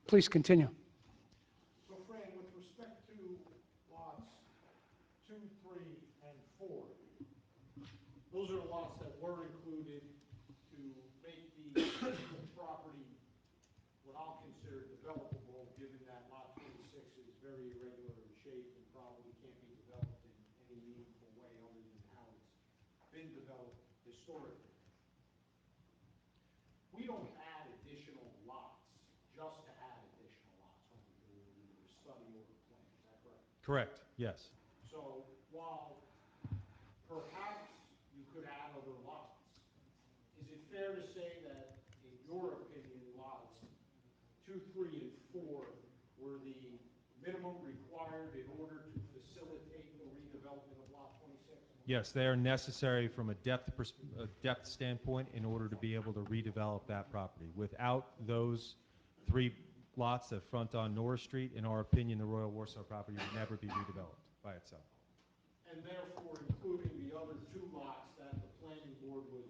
[SPEAKER 2] Please continue.
[SPEAKER 14] So Fran, with respect to lots 2, 3, and 4, those are lots that were included to make the property what I'll consider developable, given that lot 26 is very irregular in shape and probably can't be developed in any meaningful way other than how it's been developed historically. We don't add additional lots just to add additional lots when we do either a study or a plan, is that correct?
[SPEAKER 15] Correct, yes.
[SPEAKER 14] So while perhaps you could add other lots, is it fair to say that, in your opinion, lots 2, 3, and 4 were the minimum required in order to facilitate the redevelopment of lot 26?
[SPEAKER 15] Yes, they are necessary from a depth standpoint in order to be able to redevelop that property. Without those 3 lots that front on Norris Street, in our opinion, the Royal Warsaw property would never be redeveloped by itself.
[SPEAKER 14] And therefore, including the other 2 lots that the planning board was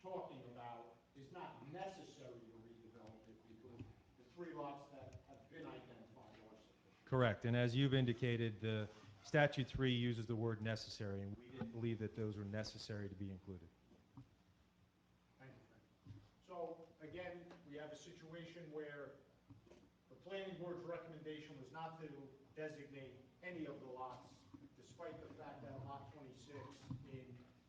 [SPEAKER 14] talking about is not necessary to redevelop it because the 3 lots that have been identified are sufficient.
[SPEAKER 15] Correct, and as you've indicated, the Statute 3 uses the word necessary, and we didn't believe that those were necessary to be included.
[SPEAKER 14] Thank you, Frank. again, we have a situation where the planning board's recommendation was not to designate any of the lots, despite the fact that lot 26, in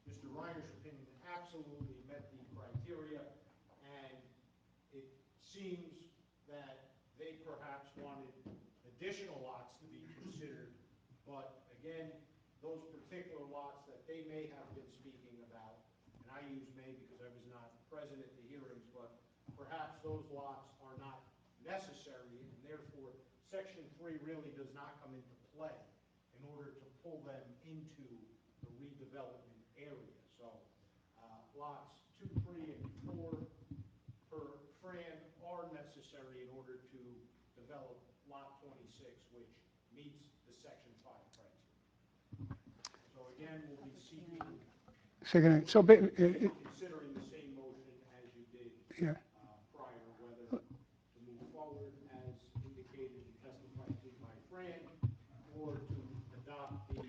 [SPEAKER 14] Mr. Reiner's opinion, absolutely met the criteria, and it seems that they perhaps wanted additional lots to be considered, but again, those particular lots that they may have been speaking about, and I use may because I was not present at the hearings, but perhaps those lots are not necessary, and therefore, Section 3 really does not come into play in order to pull them into the redevelopment area. So, lots 2, 3, and 4 per Fran are necessary in order to develop lot 26, which meets the Section 5 criteria. So again, we'll be seeking, considering the same motion as you did
[SPEAKER 2] Yeah.
[SPEAKER 14] prior, whether to move forward as indicated and testified to by Fran, or to adopt the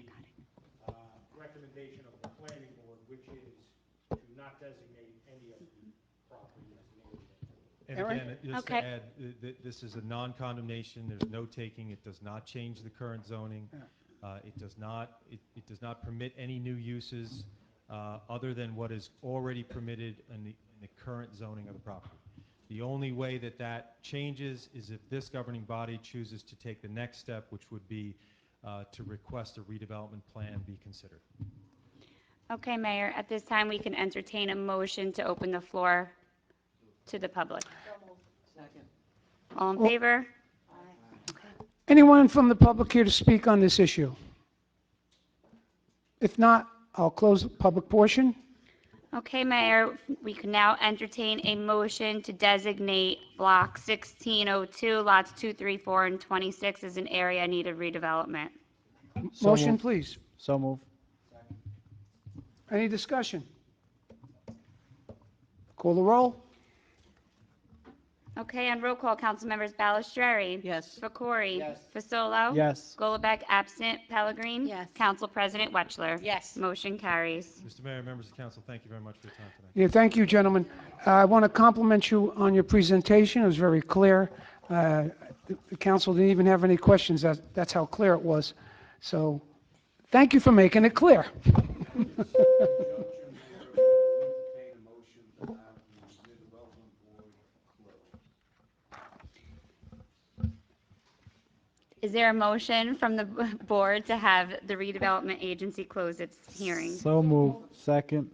[SPEAKER 14] recommendation of the planning board, which is to not designate any of the property as an area.
[SPEAKER 15] And
[SPEAKER 2] Aaron?
[SPEAKER 15] again, just to
[SPEAKER 1] Okay.
[SPEAKER 15] add, this is a non-condemnation, there's no taking, it does not change the current zoning. It does not permit any new uses other than what is already permitted in the current zoning of the property. The only way that that changes is if this governing body chooses to take the next step, which would be to request a redevelopment plan be considered.
[SPEAKER 1] Okay, Mayor, at this time, we can entertain a motion to open the floor to the public.
[SPEAKER 11] Second.
[SPEAKER 1] All in favor?
[SPEAKER 2] Anyone from the public here to speak on this issue? If not, I'll close the public portion.
[SPEAKER 1] Okay, Mayor, we can now entertain a motion to designate Block 1602, lots 2, 3, 4, and 26 as an area in need of redevelopment.
[SPEAKER 9] So
[SPEAKER 2] Motion,
[SPEAKER 9] moved.
[SPEAKER 2] please.
[SPEAKER 9] So move.
[SPEAKER 2] Any discussion? Call the roll.
[SPEAKER 1] Okay, on roll call, council members Balistrary.
[SPEAKER 11] Yes.
[SPEAKER 1] Fakori.
[SPEAKER 11] Yes.
[SPEAKER 1] Fasolo.
[SPEAKER 9] Yes.
[SPEAKER 1] Golubek, absent. Pellegrin.
[SPEAKER 3] Yes.
[SPEAKER 1] Council President Wetchler.
[SPEAKER 12] Yes.
[SPEAKER 1] Motion carries.
[SPEAKER 15] Mr. Mayor, members of the council, thank you very much for your time tonight.
[SPEAKER 2] Yeah, thank you, gentlemen. I want to compliment you on your presentation. It was very clear. The council didn't even have any questions. That's how clear it was. So, thank you for making it clear.
[SPEAKER 1] Is there a motion from the board to have the redevelopment agency close its hearing?
[SPEAKER 9] So move. Second.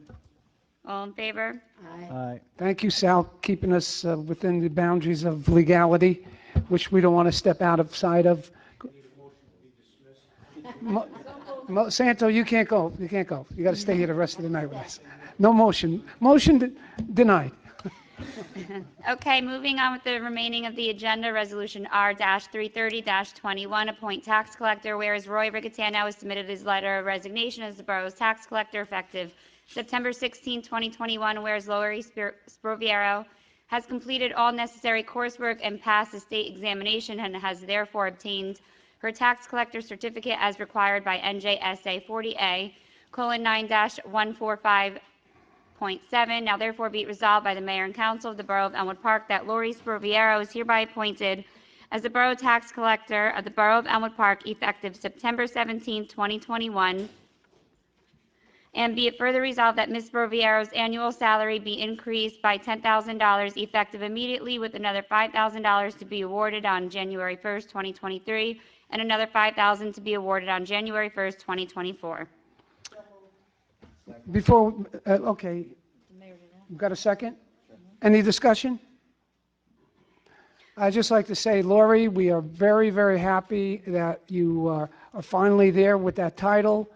[SPEAKER 1] All in favor?
[SPEAKER 9] Aye.
[SPEAKER 2] Thank you, Sal, keeping us within the boundaries of legality, which we don't want to step outside of. Santo, you can't go. You can't go. You got to stay here the rest of the night with us. No motion. Motion denied.
[SPEAKER 1] Okay, moving on with the remaining of the agenda, Resolution R-330-21, appoint tax collector, whereas Roy Rigatano has submitted his letter of resignation as the borough's tax collector effective September 16, 2021, whereas Lori Sproviero has completed all necessary coursework and passed the state examination and has therefore obtained her tax collector certificate as required by NJSA 40A:9-145.7. Now therefore be it resolved by the mayor and council of the Borough of Elmwood Park that Lori Sproviero is hereby appointed as the Borough Tax Collector of the Borough of Elmwood Park effective September 17, 2021. And be it further resolved that Ms. Sproviera's annual salary be increased by $10,000 effective immediately, with another $5,000 to be awarded on January 1st, 2023, and another $5,000 to be awarded on January 1st, 2024.
[SPEAKER 2] Before, okay. You've got a second? Any discussion? I'd just like to say, Lori, we are very, very happy that you are finally there with that title.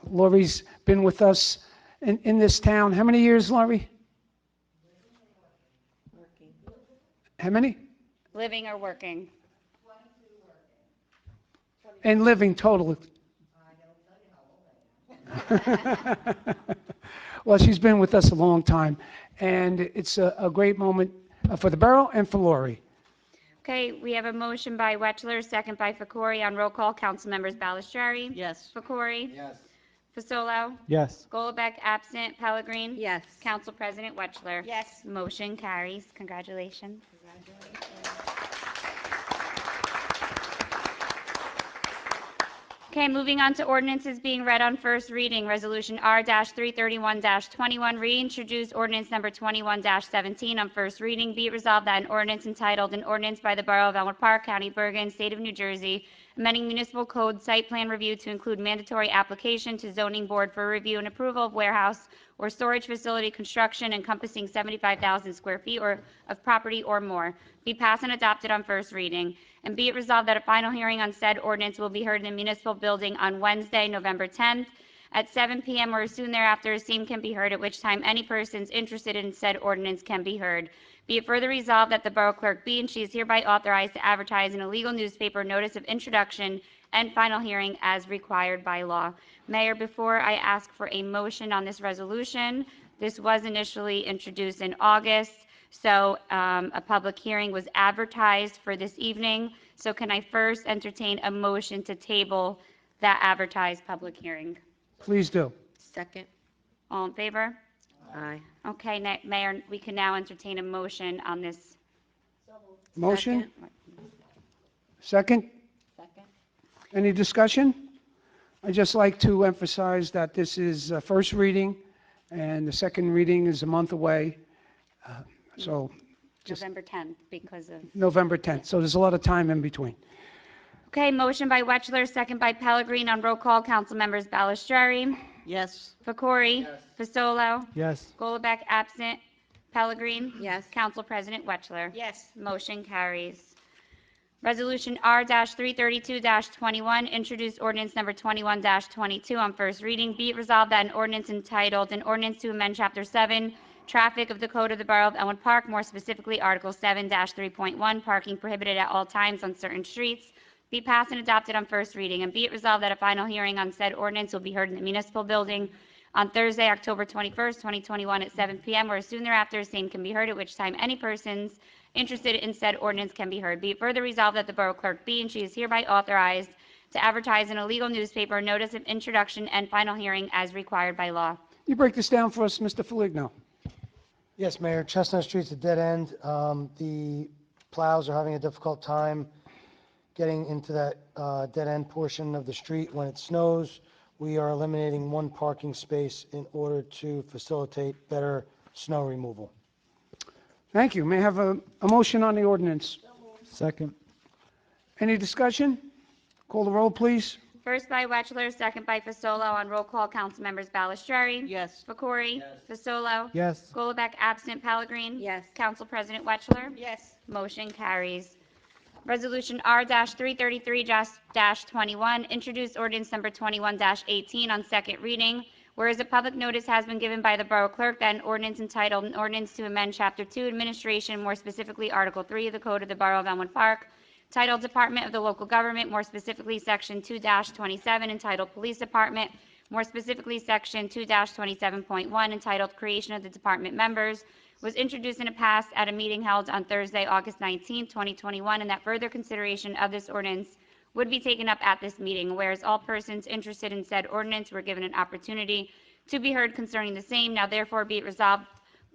[SPEAKER 2] Lori's been with us in this town. How many years, Lori? How many?
[SPEAKER 1] Living or working?
[SPEAKER 2] And living total. Well, she's been with us a long time, and it's a great moment for the borough and for Lori.
[SPEAKER 1] Okay, we have a motion by Wetchler, second by Fakori. On roll call, council members Balistrary.
[SPEAKER 11] Yes.
[SPEAKER 1] Fakori.
[SPEAKER 10] Yes.
[SPEAKER 1] Fasolo,
[SPEAKER 9] Yes.
[SPEAKER 1] Golubek, absent. Pellegrin,
[SPEAKER 3] Yes.
[SPEAKER 1] Council President Wetchler.
[SPEAKER 12] Yes.
[SPEAKER 1] Motion carries. Congratulations. Okay, moving on to ordinances being read on first reading. Resolution R-331-21, reintroduce ordinance number 21-17 on first reading. Be it resolved that an ordinance entitled, "An Ordinance by the Borough of Elmwood Park, County of Bergen, State of New Jersey, amending municipal code site plan review to include mandatory application to zoning board for review and approval of warehouse or storage facility construction encompassing 75,000 square feet or of property or more, be passed and adopted on first reading. And be it resolved that a final hearing on said ordinance will be heard in the municipal building on Wednesday, November 10th at 7 p.m. or soon thereafter, same can be heard, at which time any persons interested in said ordinance can be heard. Be it further resolved that the Borough Clerk be and she is hereby authorized to advertise in a legal newspaper notice of introduction and final hearing as required by law. Mayor, before I ask for a motion on this resolution, this was initially introduced in August, so a public hearing was advertised for this evening. So can I first entertain a motion to table that advertised public hearing?
[SPEAKER 2] Please do.
[SPEAKER 3] Second.
[SPEAKER 1] All in favor?
[SPEAKER 3] Aye.
[SPEAKER 1] Okay, Mayor, we can now entertain a motion on this.
[SPEAKER 2] Motion? Second?
[SPEAKER 1] Second.
[SPEAKER 2] Any discussion? I'd just like to emphasize that this is first reading, and the second reading is a month away. So just
[SPEAKER 1] November 10th because of...
[SPEAKER 2] November 10th. So there's a lot of time in between.
[SPEAKER 1] Okay, motion by Wetchler, second by Pellegrin. On roll call, council members Balistrary,
[SPEAKER 11] Yes.
[SPEAKER 1] Fakori, Fasolo,
[SPEAKER 9] Yes.
[SPEAKER 1] Golubek, absent. Pellegrin,
[SPEAKER 3] Yes.
[SPEAKER 1] Council President Wetchler.
[SPEAKER 12] Yes.
[SPEAKER 1] Motion carries. Resolution R-332-21, introduced ordinance number 21-22 on first reading. Be it resolved that an ordinance entitled, "An Ordinance to Amend Chapter 7, Traffic of the Code of the Borough of Elmwood Park," more specifically Article 7-3.1, parking prohibited at all times on certain streets, be passed and adopted on first reading. And be it resolved that a final hearing on said ordinance will be heard in the municipal building on Thursday, October 21st, 2021 at 7 p.m. or soon thereafter, same can be heard, at which time any persons interested in said ordinance can be heard. Be it further resolved that the Borough Clerk be and she is hereby authorized to advertise in a legal newspaper notice of introduction and final hearing as required by law.
[SPEAKER 2] You break this down for us, Mr. Foligno.
[SPEAKER 4] Yes, Mayor, Chestnut Street's a dead end. The plows are having a difficult time getting into that dead end portion of the street when it snows. We are eliminating one parking space in order to facilitate better snow removal.
[SPEAKER 2] Thank you. May I have a motion on the ordinance?
[SPEAKER 9] Second.
[SPEAKER 2] Any discussion? Call the roll, please.
[SPEAKER 1] First by Wetchler, second by Fasolo. On roll call, council members Balistrary.
[SPEAKER 11] Yes.
[SPEAKER 1] Fakori. Fasolo.
[SPEAKER 9] Yes.
[SPEAKER 1] Golubek, absent. Pellegrin.
[SPEAKER 3] Yes.
[SPEAKER 1] Council President Wetchler.
[SPEAKER 12] Yes.
[SPEAKER 1] Motion carries. Resolution R-333-21, introduced ordinance number 21-18 on second reading. Whereas a public notice has been given by the Borough Clerk that an ordinance entitled, "An Ordinance to Amend Chapter 2, Administration," more specifically Article 3 of the Code of the Borough of Elmwood Park, titled Department of the Local Government, more specifically Section 2-27, entitled Police Department, more specifically Section 2-27.1, entitled Creation of the Department Members, was introduced and passed at a meeting held on Thursday, August 19, 2021, and that further consideration of this ordinance would be taken up at this meeting, whereas all persons interested in said ordinance were given an opportunity to be heard concerning the same. Now therefore be it resolved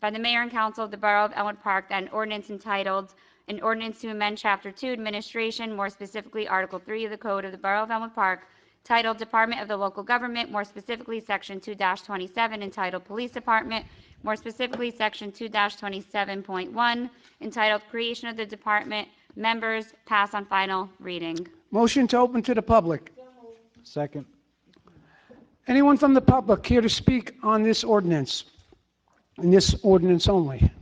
[SPEAKER 1] by the Mayor and Council of the Borough of Elmwood Park that an ordinance entitled, "An Ordinance to Amend Chapter 2, Administration," more specifically Article 3 of the Code of the Borough of Elmwood Park, titled Department of the Local Government, more specifically Section 2-27, entitled Police Department, more specifically Section 2-27.1, entitled Creation of the Department Members, pass on final reading.
[SPEAKER 2] Motion to open to the public.
[SPEAKER 9] Second.
[SPEAKER 2] Anyone from the public here to speak on this ordinance? And this ordinance only?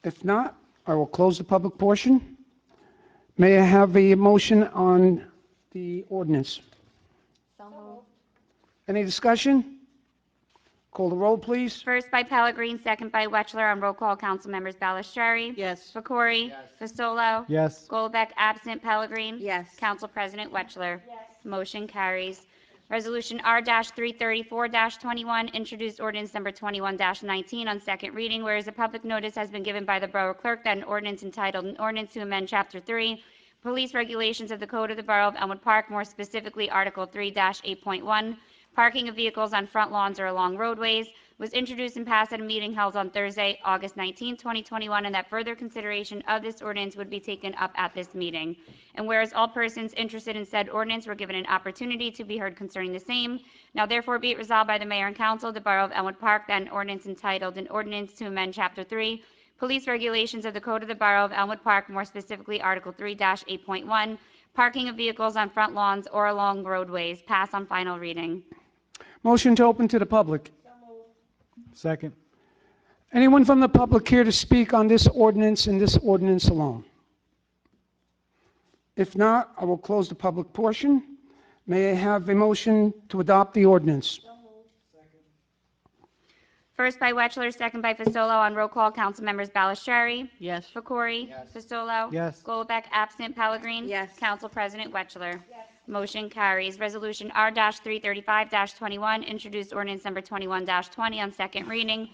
[SPEAKER 2] If not, I will close the public portion. May I have a motion on the ordinance? Any discussion? Call the roll, please.
[SPEAKER 1] First by Pellegrin, second by Wetchler. On roll call, council members Balistrary.
[SPEAKER 11] Yes.
[SPEAKER 1] Fakori. Fasolo.
[SPEAKER 9] Yes.
[SPEAKER 1] Golubek, absent. Pellegrin.
[SPEAKER 3] Yes.
[SPEAKER 1] Council President Wetchler. Motion carries. Resolution R-334-21, introduced ordinance number 21-19 on second reading, whereas a public notice has been given by the Borough Clerk that an ordinance entitled, "An Ordinance to Amend Chapter 3, police regulations of the Code of the Borough of Elmwood Park, more specifically Article 3-8.1, parking of vehicles on front lawns or along roadways, was introduced and passed at a meeting held on Thursday, August 19, 2021, and that further consideration of this ordinance would be taken up at this meeting. And whereas all persons interested in said ordinance were given an opportunity to be heard concerning the same, now therefore be it resolved by the Mayor and Council of the Borough of Elmwood Park that an ordinance entitled, an ordinance to amend Chapter 3, Police Regulations of the Code of the Borough of Elmwood Park, more specifically Article 3-8.1, parking of vehicles on front lawns or along roadways, pass on final reading.
[SPEAKER 2] Motion to open to the public.
[SPEAKER 9] Second.
[SPEAKER 2] Anyone from the public here to speak on this ordinance and this ordinance alone? If not, I will close the public portion. May I have a motion to adopt the ordinance?
[SPEAKER 1] First by Wetchler, second by Fasolo. On roll call, council members Ballastreary.
[SPEAKER 11] Yes.
[SPEAKER 1] Fakori. Fasolo.
[SPEAKER 9] Yes.
[SPEAKER 1] Golubek, absent. Pellegrin.
[SPEAKER 12] Yes.
[SPEAKER 1] Council President Wetchler. Motion carries. Resolution R-335-21, introduced ordinance number 21-20 on second reading.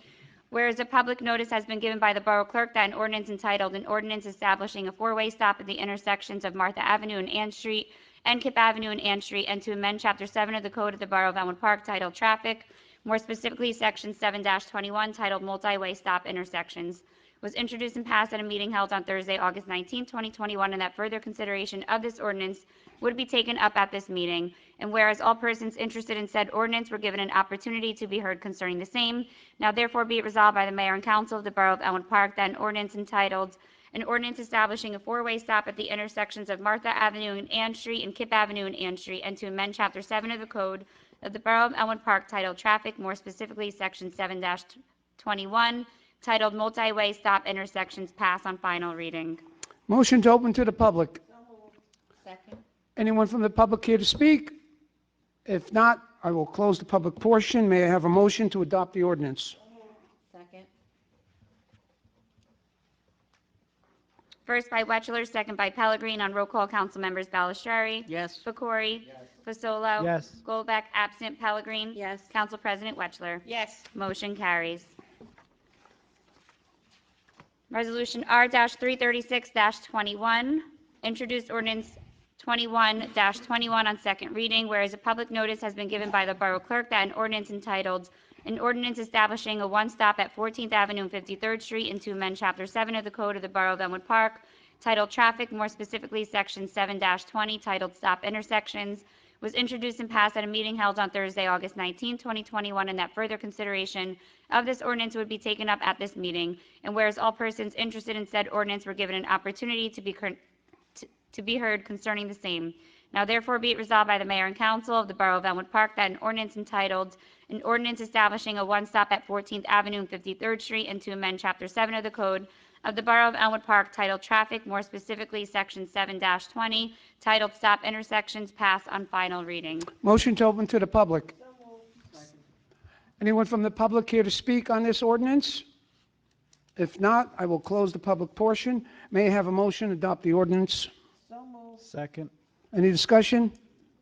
[SPEAKER 1] Whereas a public notice has been given by the Borough Clerk that an ordinance entitled, an ordinance establishing a four-way stop at the intersections of Martha Avenue and Ann Street and Kip Avenue and Ann Street, and to amend Chapter 7 of the Code of the Borough of Elmwood Park titled Traffic, more specifically Section 7-21 titled Multi-Way Stop Intersections, was introduced and passed at a meeting held on Thursday, August 19, 2021, and that further consideration of this ordinance would be taken up at this meeting. And whereas all persons interested in said ordinance were given an opportunity to be heard concerning the same, now therefore be it resolved by the Mayor and Council of the Borough of Elmwood Park that an ordinance entitled, an ordinance establishing a four-way stop at the intersections of Martha Avenue and Ann Street and Kip Avenue and Ann Street, and to amend Chapter 7 of the Code of the Borough of Elmwood Park titled Traffic, more specifically Section 7-21, titled Multi-Way Stop Intersections, pass on final reading.
[SPEAKER 2] Motion to open to the public.
[SPEAKER 12] Second.
[SPEAKER 2] Anyone from the public here to speak? If not, I will close the public portion. May I have a motion to adopt the ordinance?
[SPEAKER 12] Second.
[SPEAKER 1] First by Wetchler, second by Pellegrin. On roll call, council members Ballastreary.
[SPEAKER 11] Yes.
[SPEAKER 1] Fakori. Fasolo.
[SPEAKER 9] Yes.
[SPEAKER 1] Golubek, absent. Pellegrin.
[SPEAKER 12] Yes.
[SPEAKER 1] Council President Wetchler.
[SPEAKER 12] Yes.
[SPEAKER 1] Motion carries. Resolution R-336-21, introduced ordinance 21-21 on second reading, whereas a public notice has been given by the Borough Clerk that an ordinance entitled, an ordinance establishing a one-stop at 14th Avenue and 53rd Street, and to amend Chapter 7 of the Code of the Borough of Elmwood Park, titled Traffic, more specifically Section 7-20, titled Stop Intersections, was introduced and passed at a meeting held on Thursday, August 19, 2021, and that further consideration of this ordinance would be taken up at this meeting. And whereas all persons interested in said ordinance were given an opportunity to be heard concerning the same. Now therefore be it resolved by the Mayor and Council of the Borough of Elmwood Park that an ordinance entitled, an ordinance establishing a one-stop at 14th Avenue and 53rd Street, and to amend Chapter 7 of the Code of the Borough of Elmwood Park titled Traffic, more specifically Section 7-20, titled Stop Intersections, pass on final reading.
[SPEAKER 2] Motion to open to the public. Anyone from the public here to speak on this ordinance? If not, I will close the public portion. May I have a motion to adopt the ordinance?
[SPEAKER 9] Second.
[SPEAKER 2] Any discussion?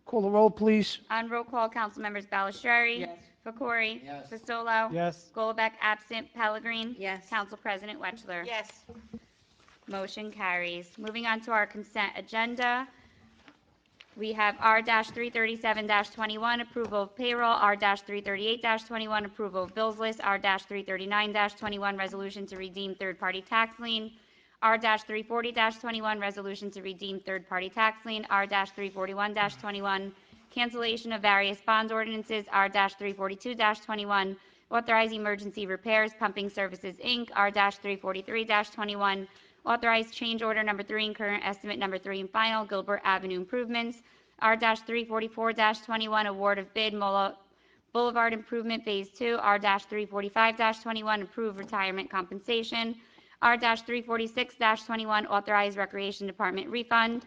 [SPEAKER 2] Call the roll, please.
[SPEAKER 1] On roll call, council members Ballastreary.
[SPEAKER 12] Yes.
[SPEAKER 1] Fakori.
[SPEAKER 13] Yes.
[SPEAKER 1] Fasolo.
[SPEAKER 9] Yes.
[SPEAKER 1] Golubek, absent. Pellegrin.
[SPEAKER 12] Yes.
[SPEAKER 1] Council President Wetchler.
[SPEAKER 12] Yes.
[SPEAKER 1] Motion carries. Moving on to our consent agenda. We have R-337-21, approval of payroll, R-338-21, approval of bills list, R-339-21, resolution to redeem third-party tax lien, R-340-21, resolution to redeem third-party tax lien, R-341-21, cancellation of various bond ordinances, R-342-21, authorize emergency repairs, pumping services, Inc., R-343-21, authorize change order number 3 and current estimate number 3 and final, Gilbert Avenue improvements, R-344-21, award of bid, Mola Boulevard Improvement Phase 2, R-345-21, approved retirement compensation, R-346-21, authorized Recreation Department refund,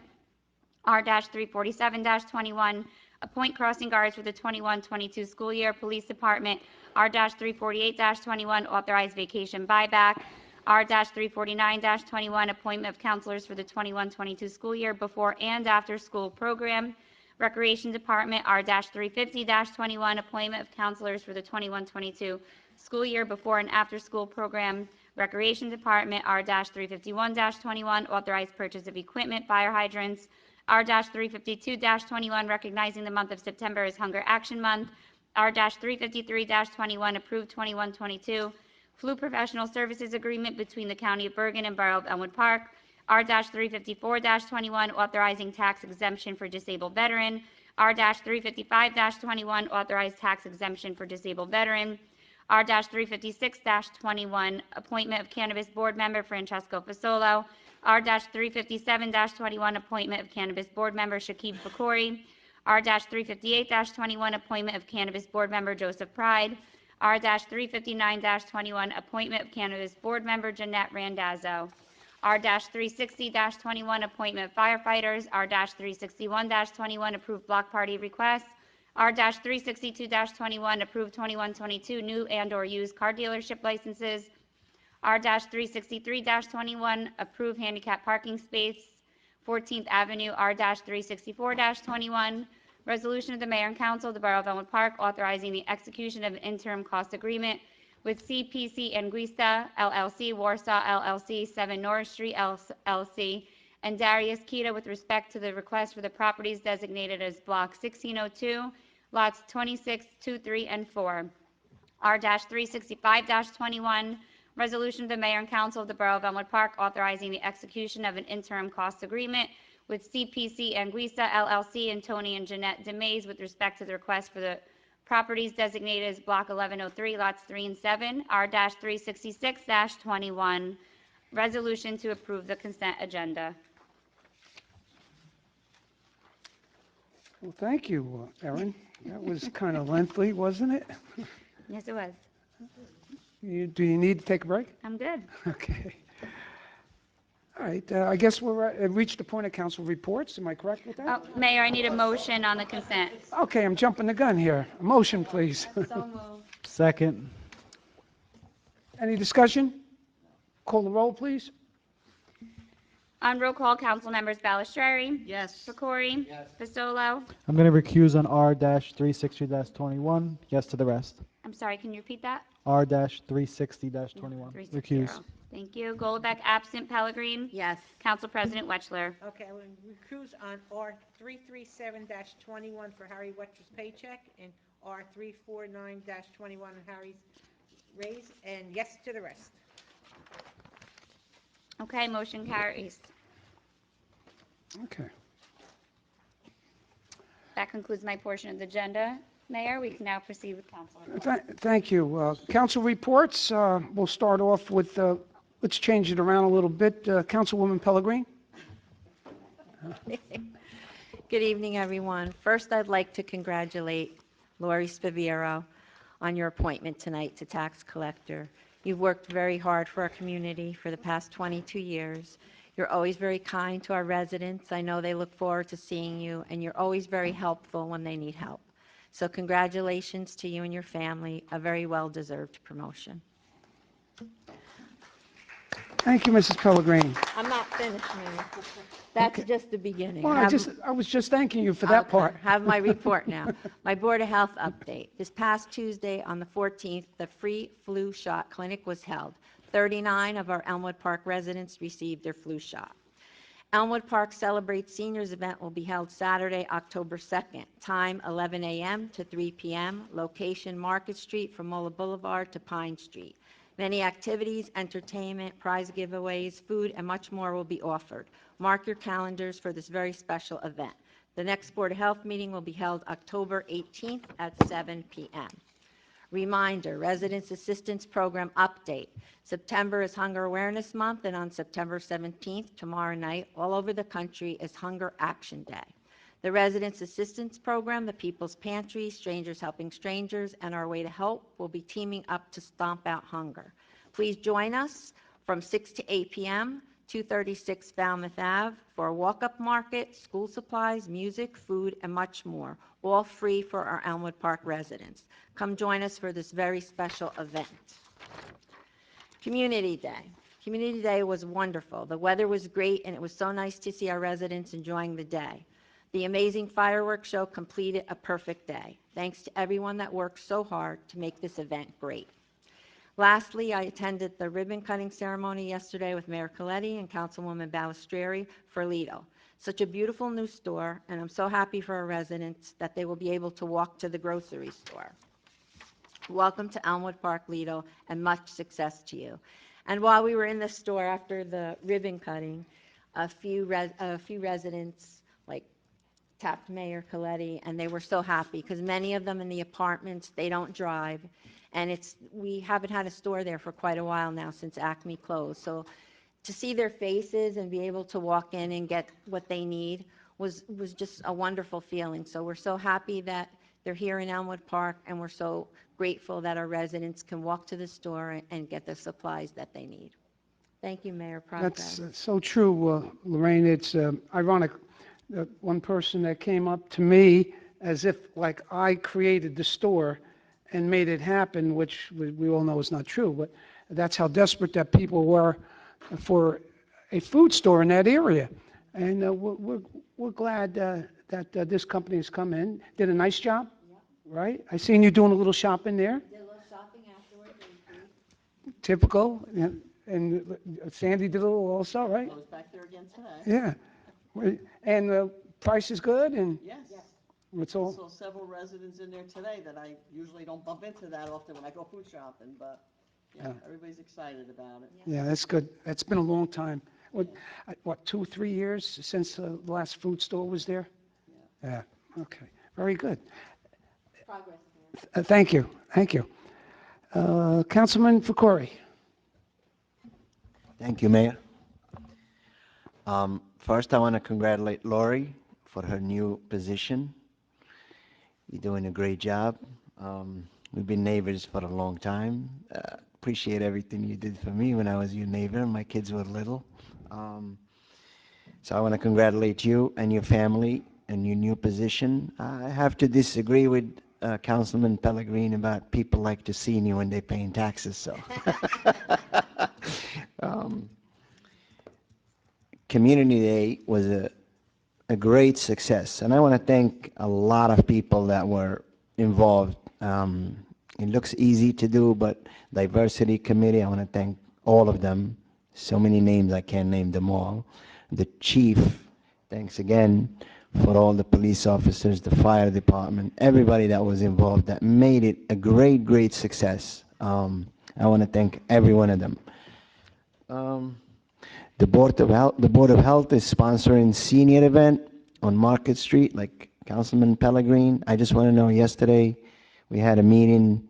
[SPEAKER 1] R-347-21, appoint crossing guards for the 21-22 school year, Police Department, R-348-21, authorized vacation buyback, R-349-21, appointment of counselors for the 21-22 school year before and after school program, Recreation Department, R-350-21, appointment of counselors for the 21-22 school year before and after school program, Recreation Department, R-351-21, authorized purchase of equipment, fire hydrants, R-352-21, recognizing the month of September as Hunger Action Month, R-353-21, approved 2122, flu professional services agreement between the County of Bergen and Borough of Elmwood Park, R-354-21, authorizing tax exemption for disabled veteran, R-355-21, authorized tax exemption for disabled veteran, R-356-21, appointment of Cannabis Board Member Francesco Fasolo, R-357-21, appointment of Cannabis Board Member Shakib Fakori, R-358-21, appointment of Cannabis Board Member Joseph Pride, R-359-21, appointment of Cannabis Board Member Jeanette Randazzo, R-360-21, appointment of firefighters, R-361-21, approved block party requests, R-362-21, approved 2122 new and/or used car dealership licenses, R-363-21, approved handicap parking space, 14th Avenue, R-364-21, resolution of the Mayor and Council of the Borough of Elmwood Park authorizing the execution of an interim cost agreement with CPC Anguissa LLC, Warsaw LLC, 7 Norris Street LLC, and Darius Kita with respect to the request for the properties designated as Block 1602, lots 26, 2, 3, and 4. R-365-21, resolution of the Mayor and Council of the Borough of Elmwood Park authorizing the execution of an interim cost agreement with CPC Anguissa LLC and Tony and Jeanette DeMays with respect to the request for the properties designated as Block 1103, lots 3 and 7, R-366-21, resolution to approve the consent agenda.
[SPEAKER 2] Well, thank you, Erin. That was kind of lengthy, wasn't it?
[SPEAKER 1] Yes, it was.
[SPEAKER 2] Do you need to take a break?
[SPEAKER 1] I'm good.
[SPEAKER 2] Okay. All right, I guess we're reached the point of council reports. Am I correct with that?
[SPEAKER 1] Oh, Mayor, I need a motion on the consent.
[SPEAKER 2] Okay, I'm jumping the gun here. A motion, please.
[SPEAKER 1] So moved.
[SPEAKER 9] Second.
[SPEAKER 2] Any discussion? Call the roll, please.
[SPEAKER 1] On roll call, council members Balistrary.
[SPEAKER 11] Yes.
[SPEAKER 1] Fakori.
[SPEAKER 11] Yes.
[SPEAKER 1] Fasolo.
[SPEAKER 9] I'm going to recuse on R-360-21. Yes to the rest.
[SPEAKER 1] I'm sorry, can you repeat that?
[SPEAKER 9] R-360-21.
[SPEAKER 1] 360.
[SPEAKER 9] Recuse.
[SPEAKER 1] Thank you. Golubek, absent. Pellegrin.
[SPEAKER 3] Yes.
[SPEAKER 1] Council President Wetchler.
[SPEAKER 12] Okay, I will recuse on R-337-21 for Harry Wetcher's paycheck and R-349-21 on Harry's raise, and yes to the rest.
[SPEAKER 1] Okay, motion carries.
[SPEAKER 2] Okay.
[SPEAKER 1] That concludes my portion of the agenda. Mayor, we can now proceed with council reports.
[SPEAKER 2] Thank you. Council reports, we'll start off with, let's change it around a little bit. Councilwoman Pellegrin?
[SPEAKER 3] Good evening, everyone. First, I'd like to congratulate Lori Spaviero on your appointment tonight to tax collector. You've worked very hard for our community for the past 22 years. You're always very kind to our residents. I know they look forward to seeing you, and you're always very helpful when they need help. So congratulations to you and your family, a very well-deserved promotion.
[SPEAKER 2] Thank you, Mrs. Pellegrin.
[SPEAKER 3] I'm not finished, Mayor. That's just the beginning.
[SPEAKER 2] Well, I was just thanking you for that
[SPEAKER 3] Okay,
[SPEAKER 2] part.
[SPEAKER 3] have my report now. My Board of Health update. This past Tuesday, on the 14th, the free flu shot clinic was held. 39 of our Elmwood Park residents received their flu shot. Elmwood Park Celebrate Seniors event will be held Saturday, October 2nd. Time 11 a.m. to 3 p.m. Location Market Street from Mola Boulevard to Pine Street. Many activities, entertainment, prize giveaways, food, and much more will be offered. Mark your calendars for this very special event. The next Board of Health meeting will be held October 18th at 7 p.m. Reminder, Residents Assistance Program update. September is Hunger Awareness Month, and on September 17th, tomorrow night, all over the country is Hunger Action Day. The Residents Assistance Program, the People's Pantry, Strangers Helping Strangers, and Our Way to Help will be teaming up to stomp out hunger. Please join us from 6 to 8 p.m., 236 Falmouth Ave, for a walk-up market, school supplies, music, food, and much more, all free for our Elmwood Park residents. Come join us for this very special event. Community Day. Community Day was wonderful. The weather was great, and it was so nice to see our residents enjoying the day. The amazing fireworks show completed a perfect day. Thanks to everyone that worked so hard to make this event great. Lastly, I attended the ribbon cutting ceremony yesterday with Mayor Coletti and Councilwoman Balistrieri for Lido. Such a beautiful new store, and I'm so happy for our residents that they will be able to walk to the grocery store. Welcome to Elmwood Park, Lido, and much success to you. And while we were in the store after the ribbon cutting, a few residents like tapped Mayor Coletti, and they were so happy because many of them in the apartments, they don't drive, and we haven't had a store there for quite a while now since Acme closed. So to see their faces and be able to walk in and get what they need was just a wonderful feeling. So we're so happy that they're here in Elmwood Park, and we're so grateful that our residents can walk to the store and get the supplies that they need. Thank you, Mayor Progress.
[SPEAKER 2] That's so true, Lorraine. It's ironic that one person that came up to me as if like I created the store and made it happen, which we all know is not true, but that's how desperate that people were for a food store in that area. And we're glad that this company has come in, did a nice job, right? I seen you doing a little shopping there.
[SPEAKER 3] Did a little shopping afterwards.
[SPEAKER 2] Typical. And Sandy did a little also, right?
[SPEAKER 11] I was back there again today.
[SPEAKER 2] Yeah. And the price is good, and
[SPEAKER 11] Yes.
[SPEAKER 2] it's
[SPEAKER 11] I
[SPEAKER 2] all,
[SPEAKER 11] saw several residents in there today that I usually don't bump into that often when I go food shopping, but,
[SPEAKER 2] Yeah.
[SPEAKER 11] everybody's excited about it.
[SPEAKER 2] yeah, that's good. That's been a long time. What, 2 or 3 years since the last food store was there? Yeah, okay, very good.
[SPEAKER 3] Progress.
[SPEAKER 2] Thank you, thank you. Councilman Fakori.
[SPEAKER 10] Thank you, Mayor. First, I want to congratulate Lori for her new position. You're doing a great job. We've been neighbors for a long time. Appreciate everything you did for me when I was your neighbor and my kids were little. So I want to congratulate you and your family and your new position. I have to disagree with Councilman Pellegrini about people like to see you when they're paying taxes, so. Community Day was a great success, and I want to thank a lot of people that were involved. It looks easy to do, but Diversity Committee, I want to thank all of them. So many names, I can't name them all. The chief, thanks again for all the police officers, the fire department, everybody that was involved that made it a great, great success. I want to thank every one of them. The Board of Health is sponsoring senior event on Market Street, like Councilman Pellegrini. I just want to know, yesterday we had a meeting,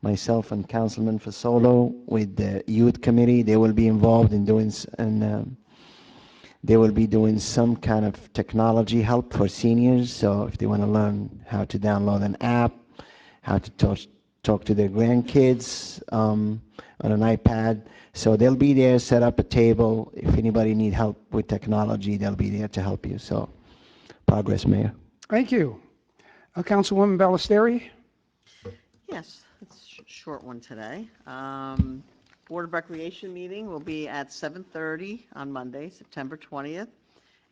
[SPEAKER 10] myself and Councilman Fasolo with the youth committee. They will be involved in doing, they will be doing some kind of technology help for seniors. So if they want to learn how to download an app, how to talk to their grandkids on an iPad. So they'll be there, set up a table. If anybody need help with technology, they'll be there to help you. So, progress, Mayor.
[SPEAKER 2] Thank you. Councilwoman Ballesteri?
[SPEAKER 11] Yes, it's a short one today. Board of Recreation meeting will be at 7:30 on Monday, September 20th.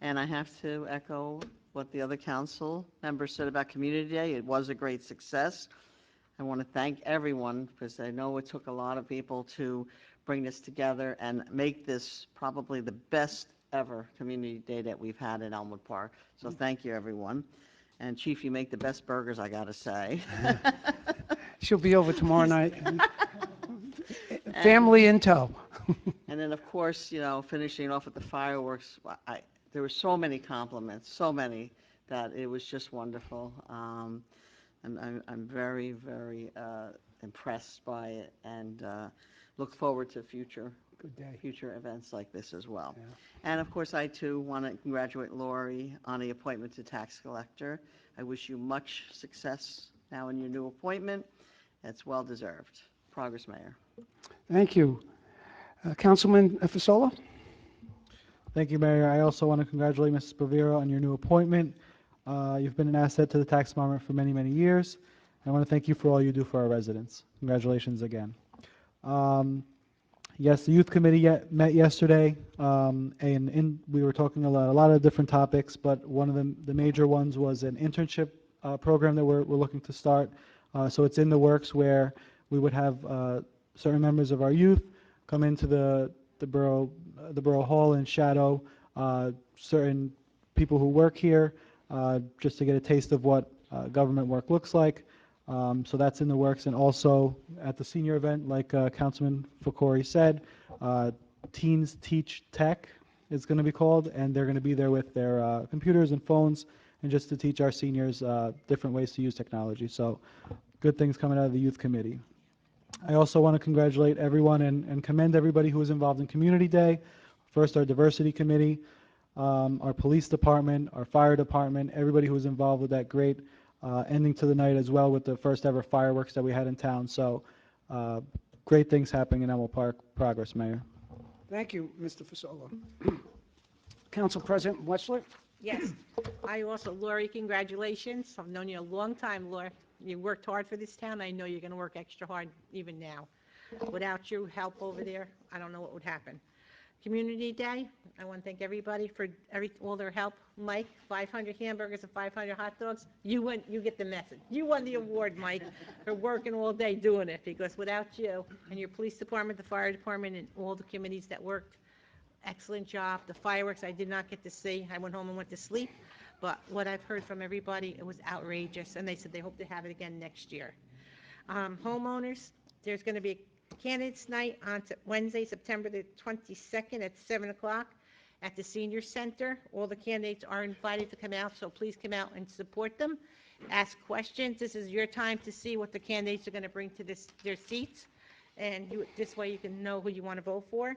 [SPEAKER 11] And I have to echo what the other council members said about Community Day. It was a great success. I want to thank everyone because I know it took a lot of people to bring this together and make this probably the best ever Community Day that we've had in Elmwood Park. So thank you, everyone. And Chief, you make the best burgers, I got to say.
[SPEAKER 2] She'll be over tomorrow night. Family in tow.
[SPEAKER 11] And then, of course, finishing off with the fireworks, there were so many compliments, so many, that it was just wonderful. And I'm very, very impressed by it, and look forward to future events like this as well.
[SPEAKER 2] Yeah.
[SPEAKER 11] And of course, I too want to congratulate Lori on the appointment to tax collector. I wish you much success now in your new appointment. It's well deserved. Progress, Mayor.
[SPEAKER 2] Thank you. Councilman Fasola?
[SPEAKER 9] Thank you, Mayor. I also want to congratulate Mrs. Bavira on your new appointment. You've been an asset to the tax department for many, many years. I want to thank you for all you do for our residents. Congratulations again. Yes, the youth committee met yesterday, and we were talking a lot of different topics, but one of the major ones was an internship program that we're looking to start. So it's in the works where we would have certain members of our youth come into the borough hall and shadow certain people who work here, just to get a taste of what government work looks like. So that's in the works. And also at the senior event, like Councilman Fakori said, Teens Teach Tech is going to be called, and they're going to be there with their computers and phones, and just to teach our seniors different ways to use technology. So good things coming out of the youth committee. I also want to congratulate everyone and commend everybody who was involved in Community Day. First, our diversity committee, our police department, our fire department, everybody who was involved with that great ending to the night, as well with the first ever fireworks that we had in town. So great things happening in Elmwood Park. Progress, Mayor.
[SPEAKER 2] Thank you, Mr. Fasolo. Council President Wessler?
[SPEAKER 12] Yes. I also, Lori, congratulations. I've known you a long time, Lori. You worked hard for this town. I know you're going to work extra hard even now. Without your help over there, I don't know what would happen. Community Day, I want to thank everybody for all their help. Mike, 500 hamburgers and 500 hot dogs. You get the message. You won the award, Mike, for working all day doing it, because without you and your police department, the fire department, and all the committees that worked, excellent job. The fireworks I did not get to see. I went home and went to sleep. But what I've heard from everybody, it was outrageous, and they said they hope to have it again next year. Homeowners, there's going to be a candidates night on Wednesday, September the 22nd at 7 o'clock at the Senior Center. All the candidates are invited to come out, so please come out and support them. Ask questions. This is your time to see what the candidates are going to bring to their seats, and this way you can know who you want to vote for.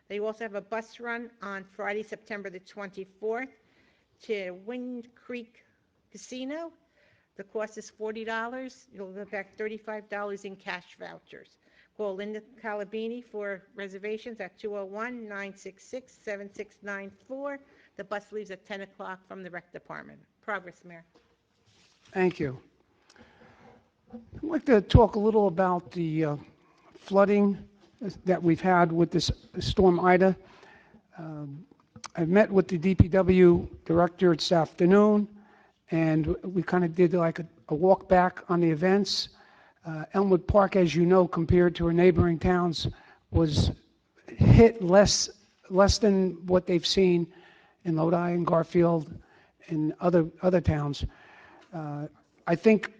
[SPEAKER 12] They also have a bus run on Friday, September the 24th to Wind Creek Casino. The cost is $40. You'll get back $35 in cash vouchers. Call Linda Calabini for reservations at 201-966-7694. The bus leaves at 10 o'clock from the rec department. Progress, Mayor.
[SPEAKER 2] Thank you. I'd like to talk a little about the flooding that we've had with this Storm Ida. I met with the DPW director this afternoon, and we kind of did like a walk back on the events. Elmwood Park, as you know, compared to our neighboring towns, was hit less than what they've seen in Lodi and Garfield and other towns. I think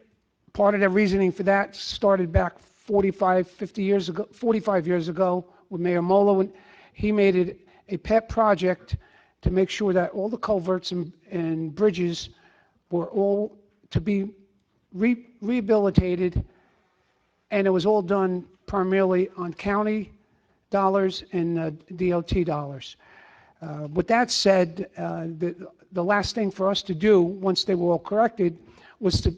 [SPEAKER 2] part of the reasoning for that started back 45 years ago with Mayor Mola, when he made it a pet project to make sure that all the culverts and bridges were all to be rehabilitated, and it was all done primarily on county dollars and DOT dollars. With that said, the last thing for us to do once they were all corrected was to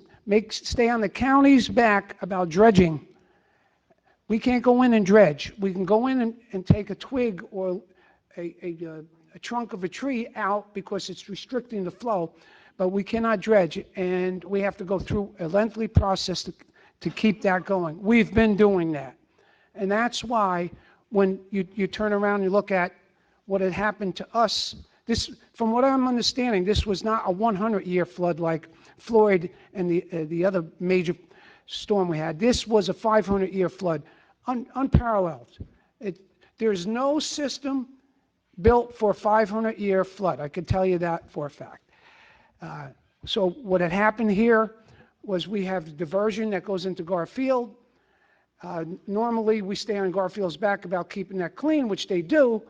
[SPEAKER 2] stay on the county's back about dredging. We can't go in and dredge. We can go in and take a twig or a trunk of a tree out because it's restricting the flow, but we cannot dredge, and we have to go through a lengthy process to keep that going. We've been doing that, and that's why when you turn around and you look at what had happened to us, this, from what I'm understanding, this was not a 100-year flood like Floyd and the other major storm we had. This was a 500-year flood, unparalleled. There's no system built for a 500-year flood. I can tell you that for a fact. So what had happened here was we have diversion that goes into Garfield. Normally we stay on Garfield's back about keeping that clean, which they do,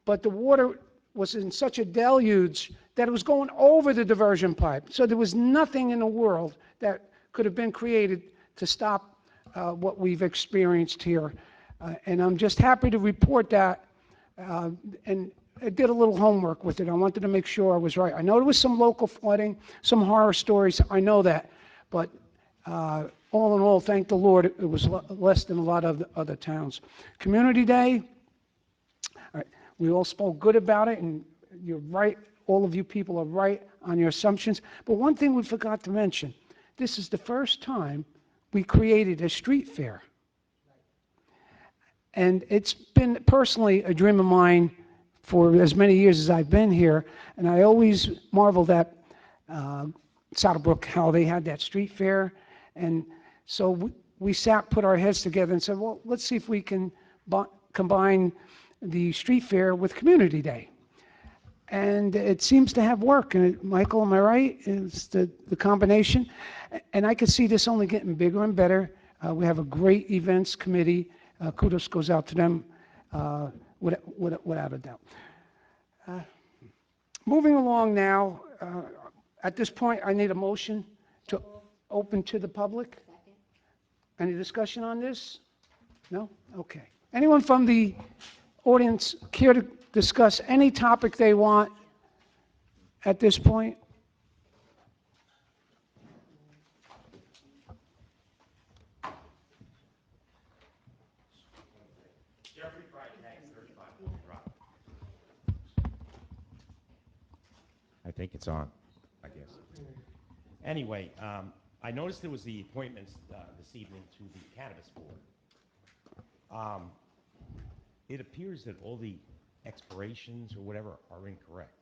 [SPEAKER 2] but the water was in such a deluge that it was going over the diversion pipe. So there was nothing in the world that could have been created to stop what we've experienced here. And I'm just happy to report that, and I did a little homework with it. I wanted to make sure I was right. I know there was some local flooding, some horror stories, I know that, but all in all, thank the Lord, it was less than a lot of the other towns. Community Day, we all spoke good about it, and you're right, all of you people are right on your assumptions. But one thing we forgot to mention, this is the first time we created a street fair. And it's been personally a dream of mine for as many years as I've been here, and I always marveled at Saddlebrook, how they had that street fair. And so we put our heads together and said, well, let's see if we can combine the street fair with Community Day. And it seems to have worked. And Michael, am I right? It's the combination. And I could see this only getting bigger and better. We have a great events committee. Kudos goes out to them without a doubt. Moving along now, at this point, I need a motion to open to the public. Any discussion on this? No? Okay. Anyone from the audience care to discuss any topic they want at this point?
[SPEAKER 16] Jeffrey Freitag, 35 Fulton Drive. I think it's on, I guess. Anyway, I noticed there was the appointments this evening to the Cannabis Board. It appears that all the expirations or whatever are incorrect.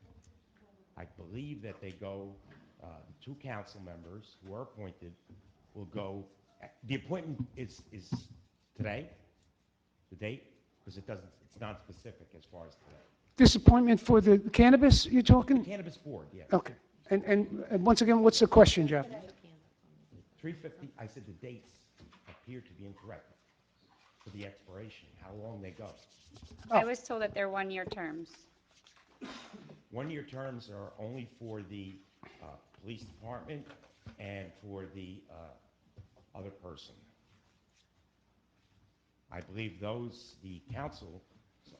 [SPEAKER 16] I believe that they go, the two council members who are appointed will go, the appointment is today, the date? Because it's not specific as far as today.
[SPEAKER 2] This appointment for the cannabis you're talking?
[SPEAKER 16] Cannabis Board, yeah.
[SPEAKER 2] Okay. And once again, what's the question, Jeff?
[SPEAKER 16] 350, I said the dates appear to be incorrect for the expiration, how long they go.
[SPEAKER 1] I was told that they're one-year terms.
[SPEAKER 16] One-year terms are only for the police department and for the other person. I believe the council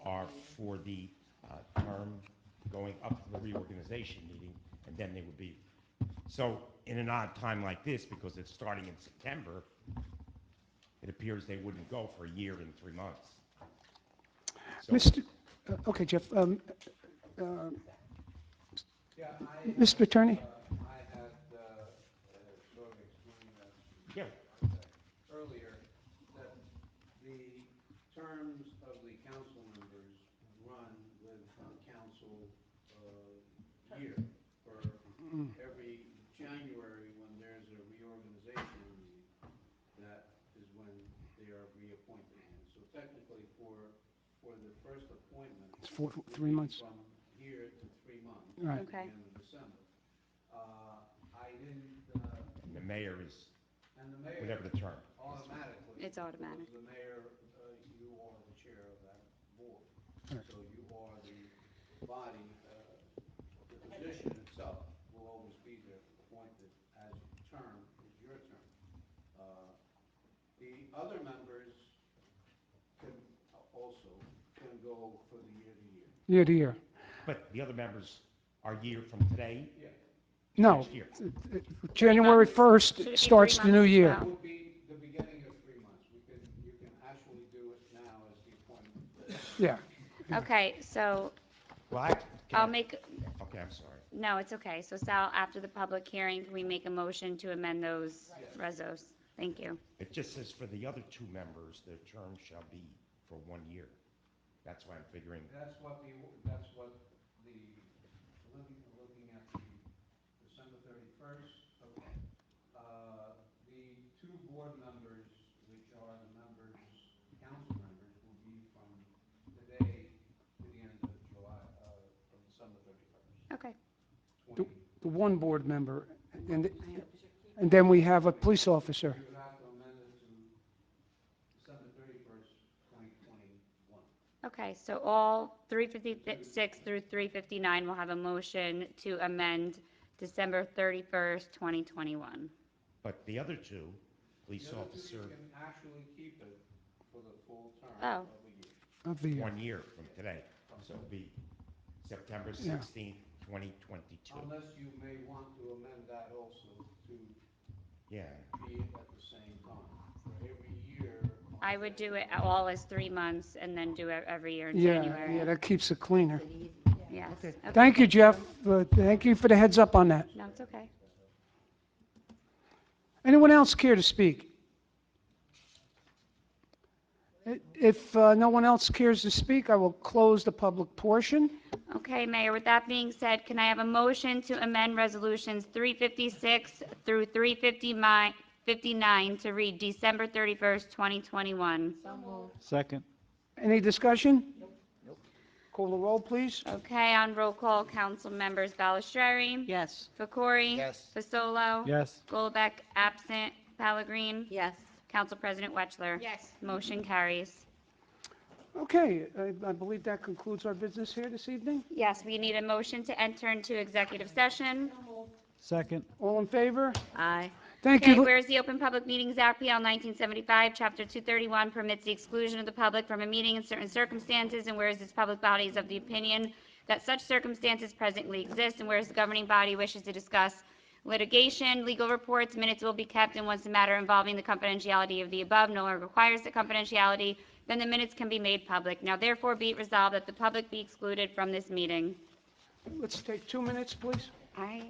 [SPEAKER 16] are for the term going up to the reorganization meeting, and then they would be. So in an odd time like this, because it's starting in September, it appears they wouldn't go for a year and 3 months. So,
[SPEAKER 2] Okay, Jeff. Mr. Attorney?
[SPEAKER 13] I had sort of explained that earlier, that the terms of the council members run with the council year. For every January, when there's a reorganization meeting, that is when they are reappointed again. So technically, for the first appointment,
[SPEAKER 2] It's 3 months.
[SPEAKER 13] from here to 3 months,
[SPEAKER 2] Right.
[SPEAKER 13] at the
[SPEAKER 1] Okay.
[SPEAKER 13] end of December. I didn't,
[SPEAKER 16] and the mayor is,
[SPEAKER 13] and the mayor
[SPEAKER 16] whatever the term.
[SPEAKER 13] automatically.
[SPEAKER 1] It's automatic.
[SPEAKER 13] because the mayor, you are the chair of that board.
[SPEAKER 2] Right.
[SPEAKER 13] So you are the body, the position itself will always be there, appointed as term is your term. The other members can go for the year to year.
[SPEAKER 2] Year to year.
[SPEAKER 16] But the other members are year from today?
[SPEAKER 13] Yeah.
[SPEAKER 2] No.
[SPEAKER 16] Next year.
[SPEAKER 2] January
[SPEAKER 1] Should
[SPEAKER 2] 1st
[SPEAKER 1] it be
[SPEAKER 2] starts
[SPEAKER 1] 3
[SPEAKER 2] the new
[SPEAKER 1] months as
[SPEAKER 2] year.
[SPEAKER 1] well?
[SPEAKER 13] It would be the beginning of 3 months. You can actually do it now as the appointment.
[SPEAKER 2] Yeah.
[SPEAKER 1] Okay, so
[SPEAKER 16] Well,
[SPEAKER 1] I'll make,
[SPEAKER 16] Okay, I'm sorry.
[SPEAKER 1] no, it's okay. So Sal, after the public hearing, can we make a motion to amend those rezos? Thank you.
[SPEAKER 16] It just says for the other two members, their term shall be for 1 year. That's why I'm figuring,
[SPEAKER 13] That's what looking at the December 31st, okay. The two board members, which are the members, council members, will be from today to the end of July, from December 31st.
[SPEAKER 1] Okay.
[SPEAKER 2] The one board member, and then we have a police officer.
[SPEAKER 13] You would have to amend it to December 31st, 2021.
[SPEAKER 1] Okay, so all 356 through 359 will have a motion to amend December 31st, 2021.
[SPEAKER 16] but the other two, police
[SPEAKER 13] The other two,
[SPEAKER 16] officer,
[SPEAKER 13] you can actually keep it for the full term
[SPEAKER 1] Oh.
[SPEAKER 13] of a year.
[SPEAKER 2] Of the year.
[SPEAKER 16] 1 year from today. So it'll be September
[SPEAKER 2] Yeah.
[SPEAKER 16] 16th, 2022.
[SPEAKER 13] Unless you may want to amend that also to
[SPEAKER 16] Yeah.
[SPEAKER 13] be at the same time. For every year.
[SPEAKER 1] I would do it all as 3 months and then do it every year in
[SPEAKER 2] Yeah,
[SPEAKER 1] January.
[SPEAKER 2] yeah, that keeps it cleaner.
[SPEAKER 1] Yes. Okay,
[SPEAKER 2] Thank you, Jeff. Thank you for the heads up on that.
[SPEAKER 1] No, it's okay.
[SPEAKER 2] Anyone else care to speak? If no one else cares to speak, I will close the public portion.
[SPEAKER 1] Okay, Mayor, with that being said, can I have a motion to amend resolutions 356 through 359 59 to read December 31st, 2021.
[SPEAKER 9] Second.
[SPEAKER 2] Any discussion? Call the roll, please.
[SPEAKER 1] Okay, on roll call, council members Balistrary.
[SPEAKER 11] Yes.
[SPEAKER 1] Fakori.
[SPEAKER 10] Yes.
[SPEAKER 1] Fasolo.
[SPEAKER 9] Yes.
[SPEAKER 1] Golbeck, absent. Pellegrin.
[SPEAKER 3] Yes.
[SPEAKER 1] Council President Wetchler.
[SPEAKER 12] Yes.
[SPEAKER 1] Motion carries.
[SPEAKER 2] Okay, I believe that concludes our business here this evening.
[SPEAKER 1] Yes, we need a motion to enter into executive session.
[SPEAKER 9] Second.
[SPEAKER 2] All in favor?
[SPEAKER 3] Aye.
[SPEAKER 2] Thank
[SPEAKER 1] Okay,
[SPEAKER 2] you.
[SPEAKER 1] whereas the Open Public Meetings Act, PL 1975, Chapter 231 permits the exclusion of the public from a meeting in certain circumstances, and whereas this public body is of the opinion that such circumstances presently exist, and whereas the governing body wishes to discuss litigation, legal reports, minutes will be kept, and once the matter involving the confidentiality of the above no longer requires the confidentiality, then the minutes can be made public. Now therefore be it resolved that the public be excluded from this meeting.
[SPEAKER 2] Let's take 2 minutes, please.
[SPEAKER 1] I